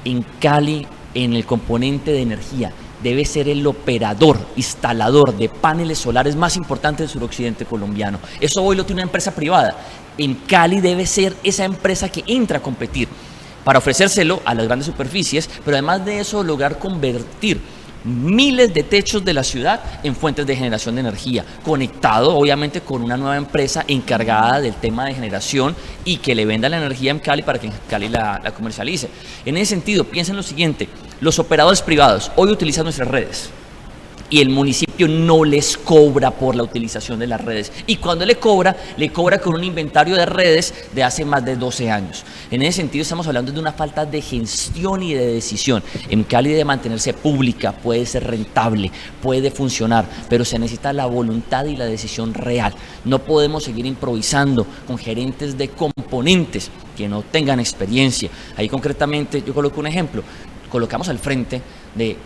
en Cali, en el componente de energía, debe ser el operador, instalador de paneles solares más importante del suroccidente colombiano. Eso hoy lo tiene una empresa privada. En Cali debe ser esa empresa que entra a competir para ofrecérselo a las grandes superficies, pero además de eso lograr convertir miles de techos de la ciudad en fuentes de generación de energía, conectado obviamente con una nueva empresa encargada del tema de generación y que le venda la energía en Cali para que en Cali la comercialice. En ese sentido, piensen lo siguiente: los operadores privados hoy utilizan nuestras redes y el municipio no les cobra por la utilización de las redes. Y cuando le cobra con un inventario de redes de hace más de 12 años. En ese sentido estamos hablando de una falta de gestión y de decisión. En Cali debe mantenerse pública, puede ser rentable, puede funcionar, pero se necesita la voluntad y la decisión real. No podemos seguir improvisando con gerentes de componentes que no tengan experiencia. Ahí concretamente yo coloco un ejemplo. Colocamos al frente de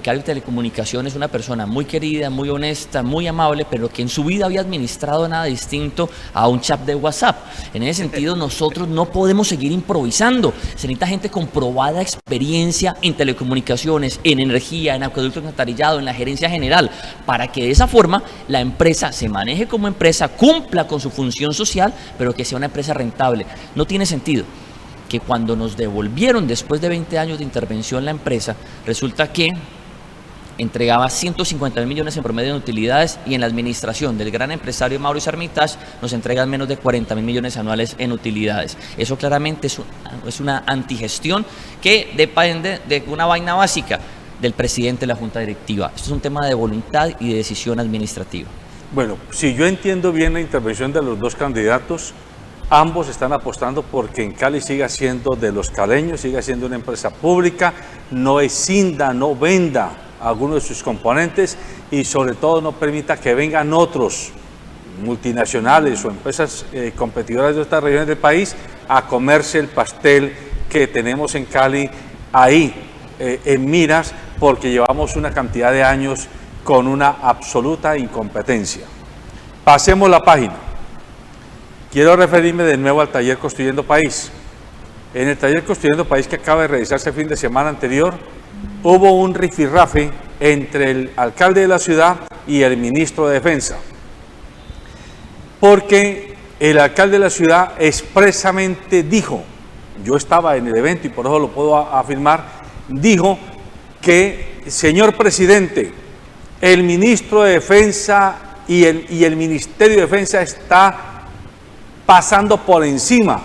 Cali Telecomunicaciones una persona muy querida, muy honesta, muy amable, pero que en su vida había administrado nada distinto a un chat de WhatsApp. En ese sentido, nosotros no podemos seguir improvisando. Se necesita gente con probada experiencia en telecomunicaciones, en energía, en acueducto alcantarillado, en la gerencia general, para que de esa forma la empresa se maneje como empresa, cumpla con su función social, pero que sea una empresa rentable. No tiene sentido que cuando nos devolvieron después de 20 años de intervención la empresa, resulta que entregaba 150 millones en promedio en utilidades y en la administración del gran empresario Mauricio Armitage nos entregan menos de 40 mil millones anuales en utilidades. Eso claramente es una antigestión que depende de una vaina básica del presidente de la Junta Directiva. Esto es un tema de voluntad y de decisión administrativa. Bueno, si yo entiendo bien la intervención de los dos candidatos, ambos están apostando porque en Cali siga siendo de los caleños, siga siendo una empresa pública, no escinda, no venda algunos de sus componentes y sobre todo no permita que vengan otros multinacionales o empresas competidoras de otras regiones del país a comerse el pastel que tenemos en Cali ahí en miras, porque llevamos una cantidad de años con una absoluta incompetencia. Pasemos la página. Quiero referirme de nuevo al taller Construyendo País. En el taller Construyendo País que acaba de realizarse el fin de semana anterior, hubo un rifirrafe entre el alcalde de la ciudad y el ministro de Defensa. Porque el alcalde de la ciudad expresamente dijo, yo estaba en el evento y por eso lo puedo afirmar, dijo que, señor presidente, el ministro de Defensa y el Ministerio de Defensa está pasando por encima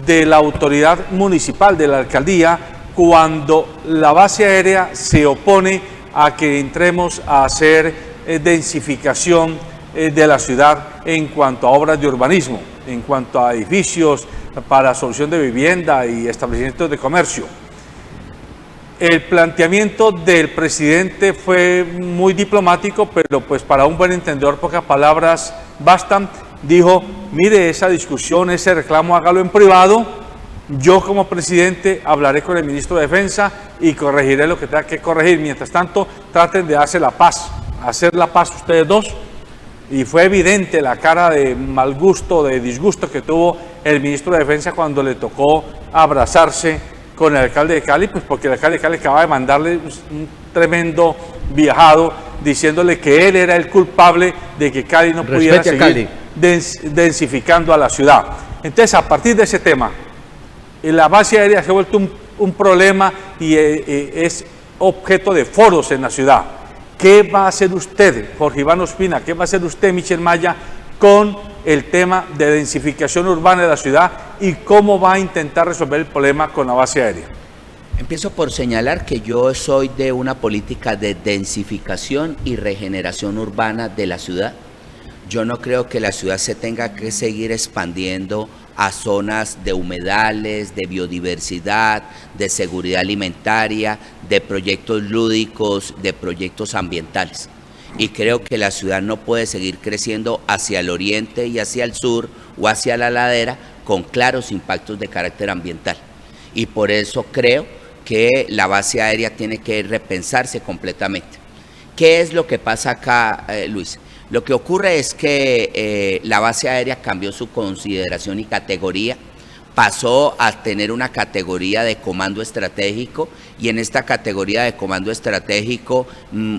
de la autoridad municipal, de la alcaldía, cuando la base aérea se opone a que entremos a hacer densificación de la ciudad en cuanto a obras de urbanismo, en cuanto a edificios para solución de vivienda y establecimientos de comercio. El planteamiento del presidente fue muy diplomático, pero pues para un buen entendedor pocas palabras bastan. Dijo, mire, esa discusión, ese reclamo, hágalo en privado. Yo como presidente hablaré con el ministro de Defensa y corregiré lo que tenga que corregir. Mientras tanto, traten de hacer la paz ustedes dos, y fue evidente la cara de mal gusto, de disgusto que tuvo el ministro de Defensa cuando le tocó abrazarse con el alcalde de Cali, pues porque el alcalde de Cali acaba de mandarle un tremendo viajado diciéndole que él era el culpable de que Cali no pudiera seguir densificando a la ciudad. Entonces, a partir de ese tema, la base aérea se ha vuelto un problema y es objeto de foros en la ciudad. ¿Qué va a hacer usted, Jorge Iván Ospina? ¿Qué va a hacer usted, Michel Maya, con el tema de densificación urbana de la ciudad y cómo va a intentar resolver el problema con la base aérea? Empiezo por señalar que yo soy de una política de densificación y regeneración urbana de la ciudad. Yo no creo que la ciudad se tenga que seguir expandiendo a zonas de humedales, de biodiversidad, de seguridad alimentaria, de proyectos lúdicos, de proyectos ambientales. Y creo que la ciudad no puede seguir creciendo hacia el oriente y hacia el sur o hacia la ladera con claros impactos de carácter ambiental. Y por eso creo que la base aérea tiene que repensarse completamente. ¿Qué es lo que pasa acá, Luis? Lo que ocurre es que la base aérea cambió su consideración y categoría, pasó a tener una categoría de comando estratégico y en esta categoría de comando estratégico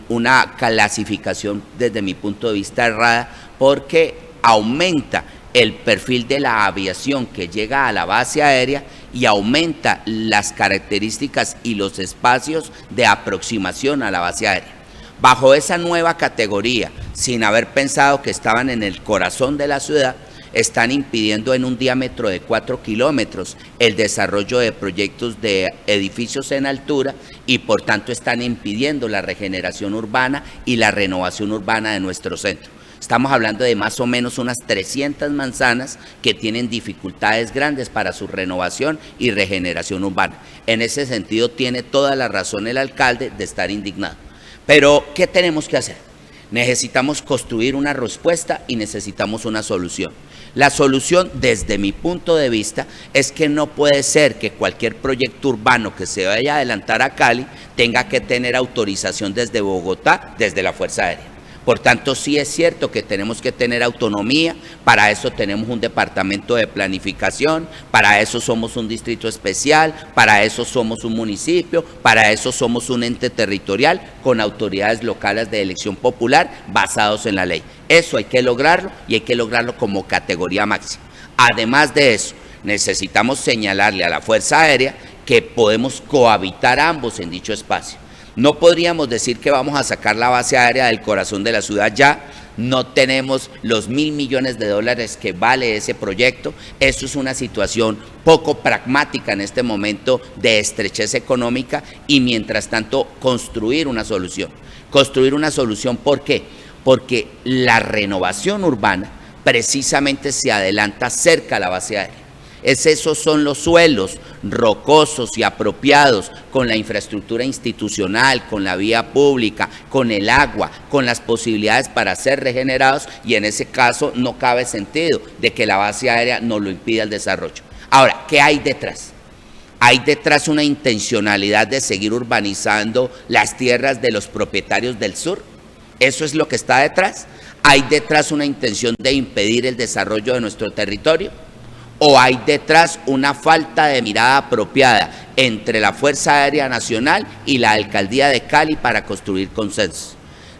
una clasificación desde mi punto de vista errada porque aumenta el perfil de la aviación que llega a la base aérea y aumenta las características y los espacios de aproximación a la base aérea. Bajo esa nueva categoría, sin haber pensado que estaban en el corazón de la ciudad, están impidiendo en un diámetro de 4 kilómetros el desarrollo de proyectos de edificios en altura y por tanto están impidiendo la regeneración urbana y la renovación urbana de nuestro centro. Estamos hablando de más o menos unas 300 manzanas que tienen dificultades grandes para su renovación y regeneración urbana. En ese sentido tiene toda la razón el alcalde de estar indignado. Pero, ¿qué tenemos que hacer? Necesitamos construir una respuesta y necesitamos una solución. La solución, desde mi punto de vista, es que no puede ser que cualquier proyecto urbano que se vaya a adelantar a Cali tenga que tener autorización desde Bogotá, desde la Fuerza Aérea. Por tanto, sí es cierto que tenemos que tener autonomía, para eso tenemos un departamento de planificación, para eso somos un distrito especial, para eso somos un municipio, para eso somos un ente territorial con autoridades locales de elección popular basados en la ley. Eso hay que lograrlo y hay que lograrlo como categoría máxima. Además de eso, necesitamos señalarle a la Fuerza Aérea que podemos cohabitar ambos en dicho espacio. No podríamos decir que vamos a sacar la base aérea del corazón de la ciudad ya, no tenemos los $1.000 millones que vale ese proyecto. Eso es una situación poco pragmática en este momento de estrechez económica y mientras tanto construir una solución. Construir una solución, ¿por qué? Porque la renovación urbana precisamente se adelanta cerca a la base aérea. Esos son los suelos rocosos y apropiados con la infraestructura institucional, con la vía pública, con el agua, con las posibilidades para ser regenerados y en ese caso no cabe sentido de que la base aérea nos lo impida el desarrollo. Ahora, ¿qué hay detrás? Hay detrás una intencionalidad de seguir urbanizando las tierras de los propietarios del sur. ¿Eso es lo que está detrás? ¿Hay detrás una intención de impedir el desarrollo de nuestro territorio? ¿O hay detrás una falta de mirada apropiada entre la Fuerza Aérea Nacional y la Alcaldía de Cali para construir consensos?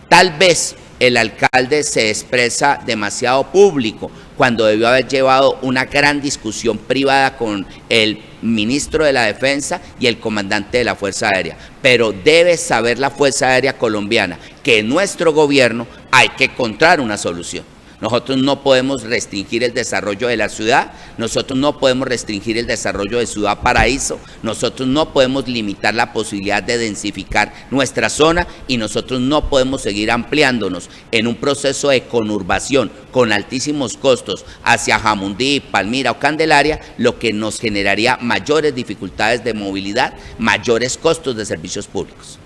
Tal vez el alcalde se expresa demasiado público cuando debió haber llevado una gran discusión privada con el ministro de la Defensa y el comandante de la Fuerza Aérea. Pero debe saber la Fuerza Aérea colombiana que en nuestro gobierno hay que encontrar una solución. Nosotros no podemos restringir el desarrollo de la ciudad, nosotros no podemos restringir el desarrollo de Ciudad Paraíso, nosotros no podemos limitar la posibilidad de densificar nuestra zona y nosotros no podemos seguir ampliándonos en un proceso de conurbación con altísimos costos hacia Jamundí, Palmira o Candelaria, lo que nos generaría mayores dificultades de movilidad, mayores costos de servicios públicos.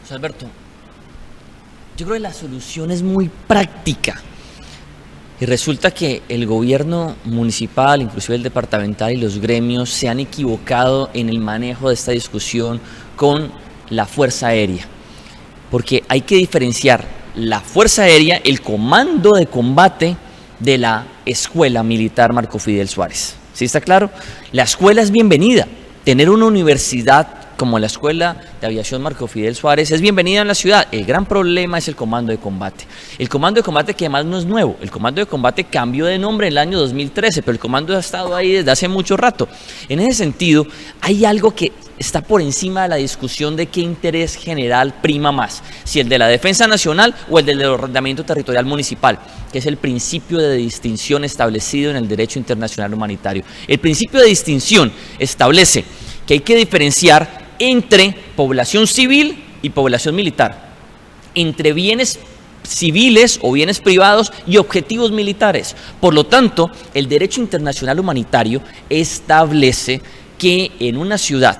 José Alberto, yo creo que la solución es muy práctica. Y resulta que el gobierno municipal, inclusive el departamental y los gremios se han equivocado en el manejo de esta discusión con la Fuerza Aérea. Porque hay que diferenciar la Fuerza Aérea, el comando de combate de la Escuela Militar Marco Fidel Suárez. ¿Sí está claro? La escuela es bienvenida. Tener una universidad como la Escuela de Aviación Marco Fidel Suárez es bienvenida en la ciudad. El gran problema es el comando de combate. El comando de combate, que además no es nuevo. El comando de combate cambió de nombre en el año 2013, pero el comando ha estado ahí desde hace mucho rato. En ese sentido, hay algo que está por encima de la discusión de qué interés general prima más, si el de la defensa nacional o el del ordenamiento territorial municipal, que es el principio de distinción establecido en el derecho internacional humanitario. El principio de distinción establece que hay que diferenciar entre población civil y población militar, entre bienes civiles o bienes privados y objetivos militares. Por lo tanto, el derecho internacional humanitario establece que en una ciudad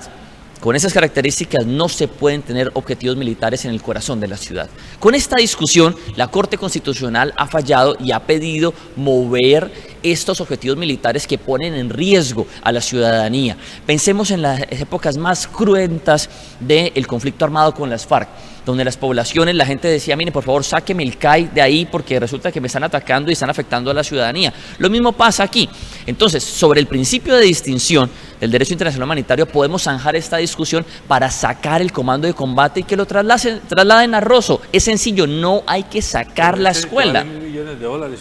con esas características no se pueden tener objetivos militares en el corazón de la ciudad. Con esta discusión, la Corte Constitucional ha fallado y ha pedido mover estos objetivos militares que ponen en riesgo a la ciudadanía. Pensemos en las épocas más cruentas del conflicto armado con las FARC, donde las poblaciones, la gente decía, mire, por favor, sáqueme el CAI de ahí porque resulta que me están atacando y están afectando a la ciudadanía. Lo mismo pasa aquí. Entonces, sobre el principio de distinción del derecho internacional humanitario, podemos zanjar esta discusión para sacar el comando de combate y que lo trasladen a Rosso. Es sencillo, no hay que sacar la escuela.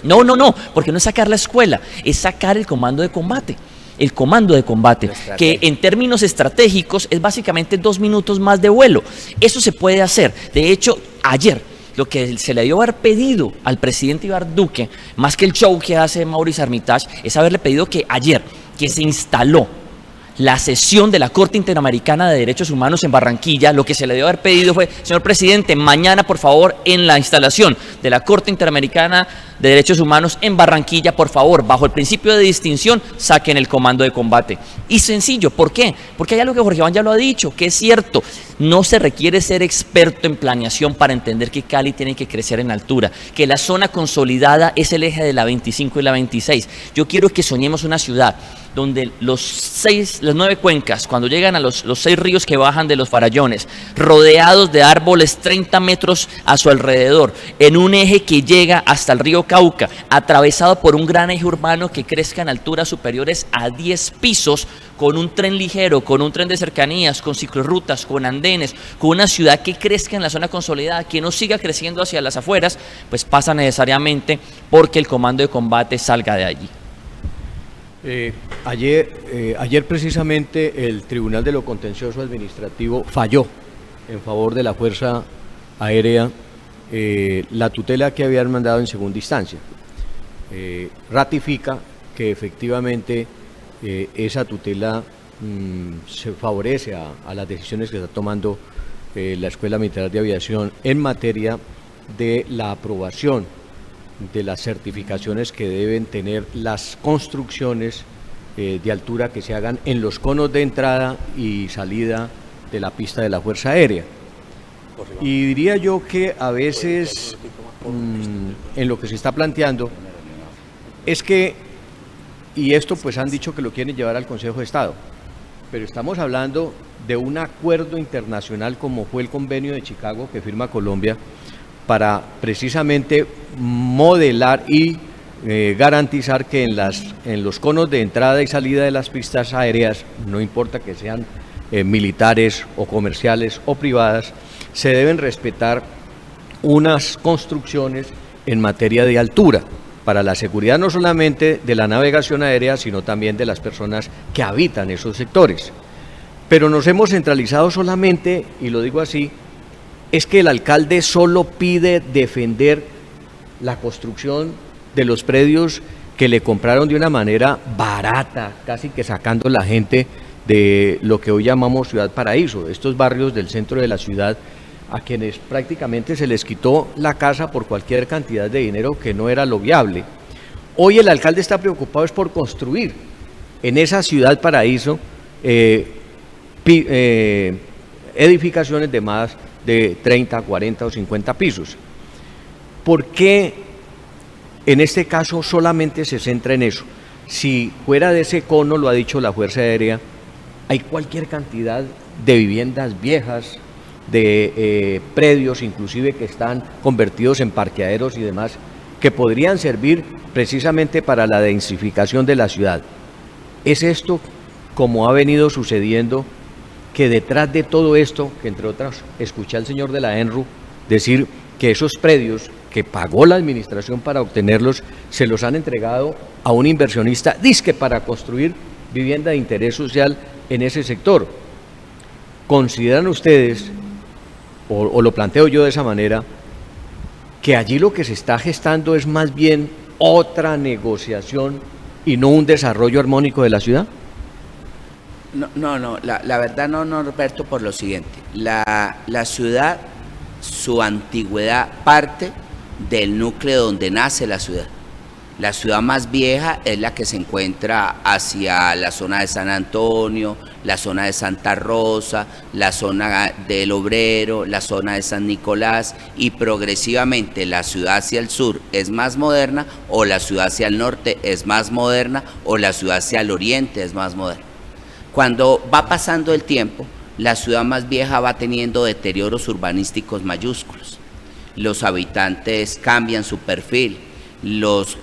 No, porque no es sacar la escuela, es sacar el comando de combate. El comando de combate, que en términos estratégicos es básicamente 2 minutos más de vuelo. Eso se puede hacer. De hecho, ayer, lo que se le dio haber pedido al presidente Iván Duque, más que el show que hace Maurice Armitage, es haberle pedido que ayer, que se instaló la sesión de la Corte Interamericana de Derechos Humanos en Barranquilla, lo que se le dio haber pedido fue, señor presidente, mañana por favor en la instalación de la Corte Interamericana de Derechos Humanos en Barranquilla, por favor, bajo el principio de distinción, saquen el comando de combate. Y sencillo, ¿por qué? Porque hay algo que Jorge Iván ya lo ha dicho, que es cierto, no se requiere ser experto en planeación para entender que Cali tiene que crecer en altura, que la zona consolidada es el eje de la 25 y la 26. Yo quiero que soñemos una ciudad donde las 9 cuencas, cuando llegan a los 6 ríos que bajan de los farallones, rodeados de árboles 30 metros a su alrededor, en un eje que llega hasta el río Cauca, atravesado por un gran eje urbano que crezca en alturas superiores a 10 pisos, con un tren ligero, con un tren de cercanías, con ciclorrutas, con andenes, con una ciudad que crezca en la zona consolidada, que no siga creciendo hacia las afueras, pues pasa necesariamente porque el comando de combate salga de allí. Ayer precisamente el Tribunal de lo Contencioso Administrativo falló en favor de la Fuerza Aérea la tutela que habían mandado en segunda instancia. Ratifica que efectivamente esa tutela se favorece a las decisiones que está tomando la Escuela Militar de Aviación en materia de la aprobación de las certificaciones que deben tener las construcciones de altura que se hagan en los conos de entrada y salida de la pista de la Fuerza Aérea. Y diría yo que a veces en lo que se está planteando es que, y esto pues han dicho que lo quieren llevar al Consejo de Estado, pero estamos hablando de un acuerdo internacional como fue el Convenio de Chicago que firma Colombia para precisamente modelar y garantizar que en los conos de entrada y salida de las pistas aéreas, no importa que sean militares o comerciales o privadas, se deben respetar unas construcciones en materia de altura para la seguridad no solamente de la navegación aérea, sino también de las personas que habitan esos sectores. Pero nos hemos centralizado solamente, y lo digo así, es que el alcalde solo pide defender la construcción de los predios que le compraron de una manera barata, casi que sacando a la gente de lo que hoy llamamos Ciudad Paraíso, estos barrios del centro de la ciudad, a quienes prácticamente se les quitó la casa por cualquier cantidad de dinero que no era lo viable. Hoy el alcalde está preocupado es por construir en esa Ciudad Paraíso edificaciones de más de 30, 40 o 50 pisos. ¿Por qué en este caso solamente se centra en eso? Si fuera de ese cono, lo ha dicho la Fuerza Aérea, hay cualquier cantidad de viviendas viejas de predios, inclusive que están convertidos en parqueaderos y demás, que podrían servir precisamente para la densificación de la ciudad. ¿Es esto, como ha venido sucediendo, que detrás de todo esto, que entre otras escuché al señor de la ENRU decir que esos predios que pagó la administración para obtenerlos, se los han entregado a un inversionista, dizque para construir vivienda de interés social en ese sector? ¿Consideran ustedes, o lo planteo yo de esa manera, que allí lo que se está gestando es más bien otra negociación y no un desarrollo armónico de la ciudad? No, la verdad no, Roberto, por lo siguiente. La ciudad, su antigüedad parte del núcleo donde nace la ciudad. La ciudad más vieja es la que se encuentra hacia la zona de San Antonio, la zona de Santa Rosa, la zona del Obrero, la zona de San Nicolás, y progresivamente la ciudad hacia el sur es más moderna, o la ciudad hacia el norte es más moderna, o la ciudad hacia el oriente es más moderna. Cuando va pasando el tiempo, la ciudad más vieja va teniendo deterioros urbanísticos mayúsculos. Los habitantes cambian su perfil, los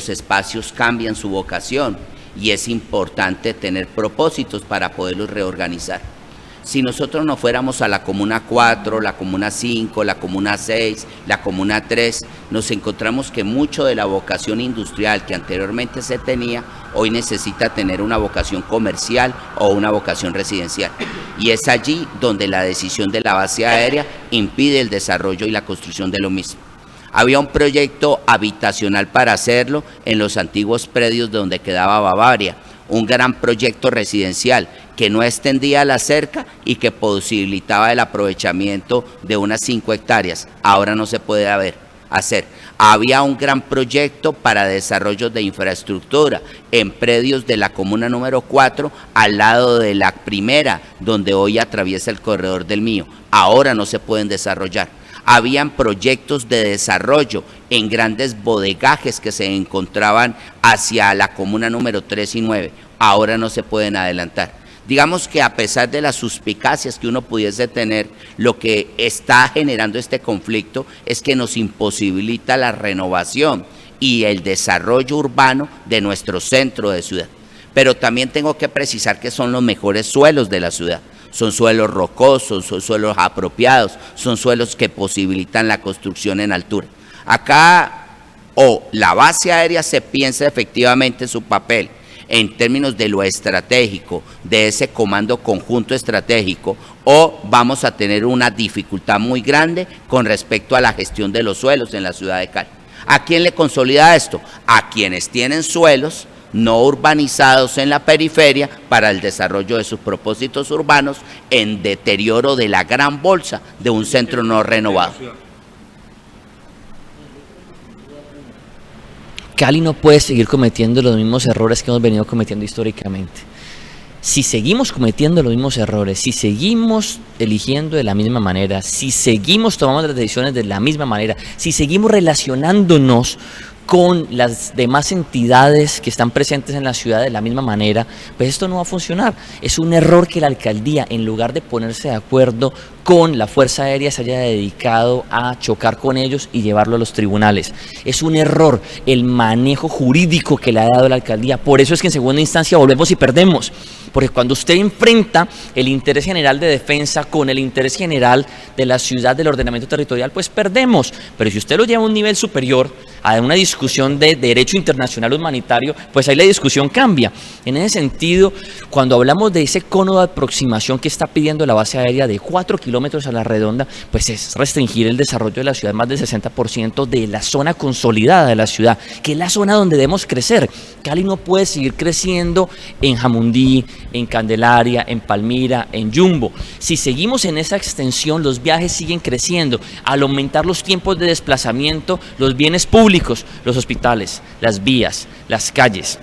espacios cambian su vocación, y es importante tener propósitos para poderlos reorganizar. Si nosotros nos fuéramos a la Comuna 4, la Comuna 5, la Comuna 6, la Comuna 3, nos encontramos que mucho de la vocación industrial que anteriormente se tenía, hoy necesita tener una vocación comercial o una vocación residencial. Y es allí donde la decisión de la base aérea impide el desarrollo y la construcción de lo mismo. Había un proyecto habitacional para hacerlo en los antiguos predios donde quedaba Bavaria, un gran proyecto residencial que no extendía la cerca y que posibilitaba el aprovechamiento de unas 5 hectáreas. Ahora no se puede hacer. Había un gran proyecto para desarrollo de infraestructura en predios de la comuna número 4, al lado de la primera, donde hoy atraviesa el corredor del Mío. Ahora no se pueden desarrollar. Habían proyectos de desarrollo en grandes bodegajes que se encontraban hacia la comuna número 3 y 9. Ahora no se pueden adelantar. Digamos que a pesar de las suspicacias que uno pudiese tener, lo que está generando este conflicto es que nos imposibilita la renovación y el desarrollo urbano de nuestro centro de ciudad. Pero también tengo que precisar que son los mejores suelos de la ciudad. Son suelos rocosos, son suelos apropiados, son suelos que posibilitan la construcción en altura. Acá, o la base aérea se piensa efectivamente su papel en términos de lo estratégico, de ese comando conjunto estratégico, o vamos a tener una dificultad muy grande con respecto a la gestión de los suelos en la ciudad de Cali. ¿A quién le consolida esto? A quienes tienen suelos no urbanizados en la periferia para el desarrollo de sus propósitos urbanos, en deterioro de la gran bolsa de un centro no renovado. Cali no puede seguir cometiendo los mismos errores que hemos venido cometiendo históricamente. Si seguimos cometiendo los mismos errores, si seguimos eligiendo de la misma manera, si seguimos tomando las decisiones de la misma manera, si seguimos relacionándonos con las demás entidades que están presentes en la ciudad de la misma manera, pues esto no va a funcionar. Es un error que la alcaldía, en lugar de ponerse de acuerdo con la Fuerza Aérea, se haya dedicado a chocar con ellos y llevarlo a los tribunales. Es un error el manejo jurídico que le ha dado la alcaldía. Por eso es que en segunda instancia volvemos y perdemos. Porque cuando usted enfrenta el interés general de defensa con el interés general de la ciudad, del ordenamiento territorial, pues perdemos. Pero si usted lo lleva a un nivel superior, a una discusión de derecho internacional humanitario, pues ahí la discusión cambia. En ese sentido, cuando hablamos de ese cono de aproximación que está pidiendo la base aérea de 4 kilómetros a la redonda, pues es restringir el desarrollo de la ciudad más del 60% de la zona consolidada de la ciudad, que es la zona donde debemos crecer. Cali no puede seguir creciendo en Jamundí, en Candelaria, en Palmira, en Yumbo. Si seguimos en esa extensión, los viajes siguen creciendo. Al aumentar los tiempos de desplazamiento, los bienes públicos, los hospitales, las vías, las calles,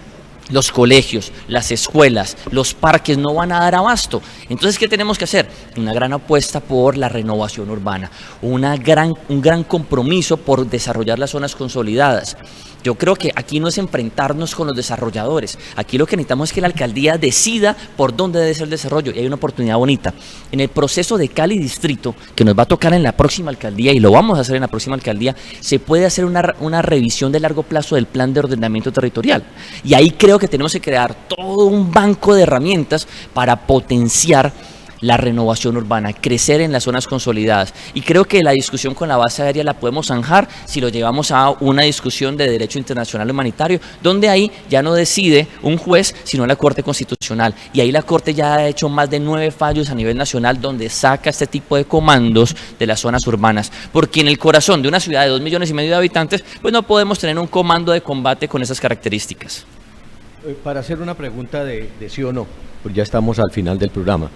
los colegios, las escuelas, los parques no van a dar abasto. Entonces, ¿qué tenemos que hacer? Una gran apuesta por la renovación urbana, un gran compromiso por desarrollar las zonas consolidadas. Yo creo que aquí no es enfrentarnos con los desarrolladores. Aquí lo que necesitamos es que la alcaldía decida por dónde debe ser el desarrollo, y hay una oportunidad bonita. En el proceso de Cali Distrito, que nos va a tocar en la próxima alcaldía, y lo vamos a hacer en la próxima alcaldía, se puede hacer una revisión de largo plazo del plan de ordenamiento territorial. Y ahí creo que tenemos que crear todo un banco de herramientas para potenciar la renovación urbana, crecer en las zonas consolidadas. Y creo que la discusión con la base aérea la podemos zanjar si lo llevamos a una discusión de derecho internacional humanitario, donde ahí ya no decide un juez, sino la Corte Constitucional. Y ahí la Corte ya ha hecho más de 9 fallos a nivel nacional donde saca este tipo de comandos de las zonas urbanas. Porque en el corazón de una ciudad de 2,5 millones de habitantes, pues no podemos tener un comando de combate con esas características. Para hacer una pregunta de sí o no, pues ya estamos al final del programa.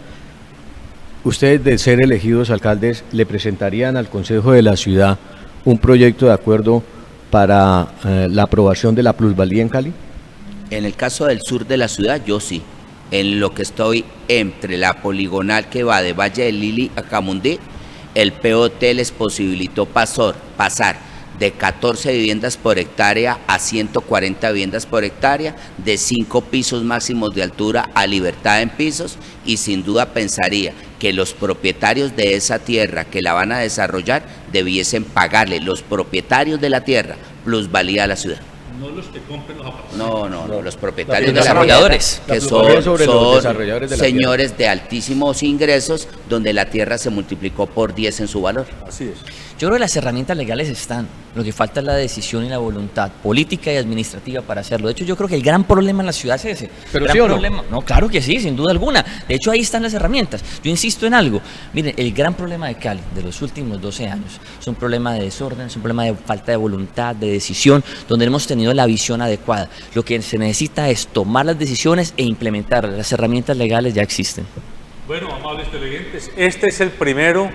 ¿Ustedes, de ser elegidos alcaldes, le presentarían al Consejo de la Ciudad un proyecto de acuerdo para la aprobación de la plusvalía en Cali? En el caso del sur de la ciudad, yo sí. En lo que estoy entre la poligonal que va de Valle del Lili a Camundí, el POT les posibilitó pasar de 14 viviendas por hectárea a 140 viviendas por hectárea, de 5 pisos máximos de altura a libertad en pisos, y sin duda pensaría que los propietarios de esa tierra que la van a desarrollar debiesen pagarle, los propietarios de la tierra, plusvalía a la ciudad. No los que compren los apartamentos. No, los propietarios de desarrolladores, que son señores de altísimos ingresos, donde la tierra se multiplicó por 10 en su valor. Así es. Yo creo que las herramientas legales están, lo que falta es la decisión y la voluntad política y administrativa para hacerlo. De hecho, yo creo que el gran problema en la ciudad es ese. ¿Pero sí o no? No, claro que sí, sin duda alguna. De hecho, ahí están las herramientas. Yo insisto en algo. Miren, el gran problema de Cali de los últimos 12 años es un problema de desorden, es un problema de falta de voluntad, de decisión, donde hemos tenido la visión adecuada. Lo que se necesita es tomar las decisiones e implementarlas. Las herramientas legales ya existen. Bueno, amables televidentes, este es el primero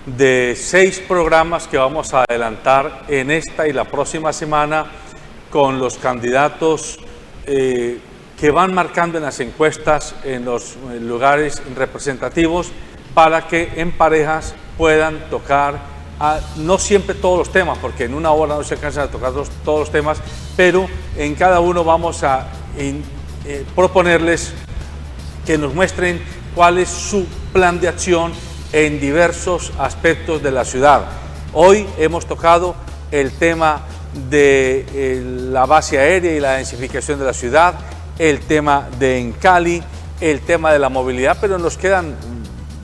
de 6 programas que vamos a adelantar en esta y la próxima semana con los candidatos que van marcando en las encuestas en los lugares representativos, para que en parejas puedan tocar no siempre todos los temas, porque en una hora no se alcanzan a tocar todos los temas, pero en cada uno vamos a proponerles que nos muestren cuál es su plan de acción en diversos aspectos de la ciudad. Hoy hemos tocado el tema de la base aérea y la densificación de la ciudad, el tema de en Cali, el tema de la movilidad, pero nos quedan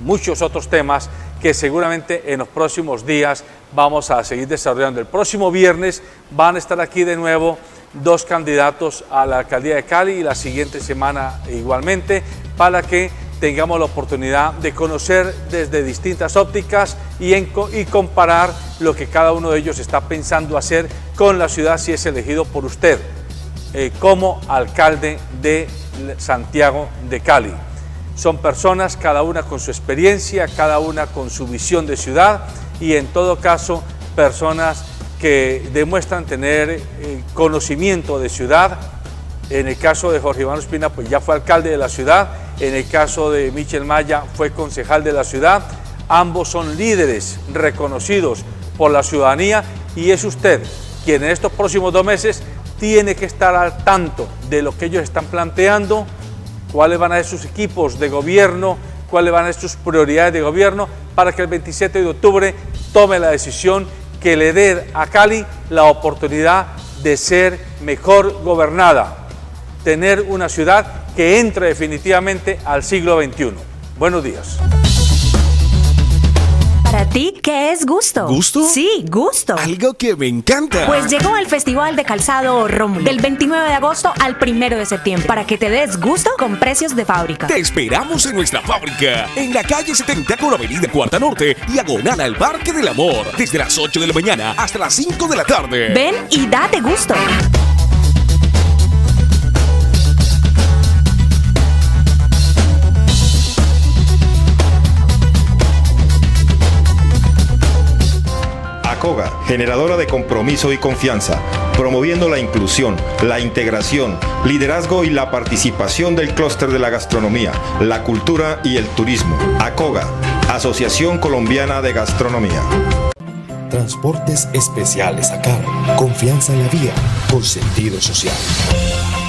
muchos otros temas que seguramente en los próximos días vamos a seguir desarrollando. El próximo viernes van a estar aquí de nuevo 2 candidatos a la alcaldía de Cali, y la siguiente semana igualmente, para que tengamos la oportunidad de conocer desde distintas ópticas y comparar lo que cada uno de ellos está pensando hacer con la ciudad si es elegido por usted como alcalde de Santiago de Cali. Son personas, cada una con su experiencia, cada una con su visión de ciudad, y en todo caso personas que demuestran tener conocimiento de ciudad. En el caso de Jorge Iván Ospina, pues ya fue alcalde de la ciudad. En el caso de Michel Maya, fue concejal de la ciudad. Ambos son líderes reconocidos por la ciudadanía, y es usted quien en estos próximos 2 meses tiene que estar al tanto de lo que ellos están planteando, cuáles van a ser sus equipos de gobierno, cuáles van a ser sus prioridades de gobierno, para que el 27 de octubre tome la decisión que le dé a Cali la oportunidad de ser mejor gobernada, tener una ciudad que entre definitivamente al siglo XXI. Buenos días. Para ti, ¿qué es gusto? ¿Gusto? Sí, gusto. Algo que me encanta. Pues llegó el Festival de Calzado Rómulo, del 29 de agosto al 1 de septiembre, para que te des gusto con precios de fábrica. Te esperamos en nuestra fábrica, en la calle 70 con Avenida Cuarta Norte, diagonal al Parque del Amor, desde las 8 de la mañana hasta las 5 de la tarde. Ven y date gusto. ACOGA, generadora de compromiso y confianza, promoviendo la inclusión, la integración, liderazgo y la participación del clúster de la gastronomía, la cultura y el turismo. ACOGA, Asociación Colombiana de Gastronomía. Transportes Especiales ACAR. Confianza en la vía. con sentido social.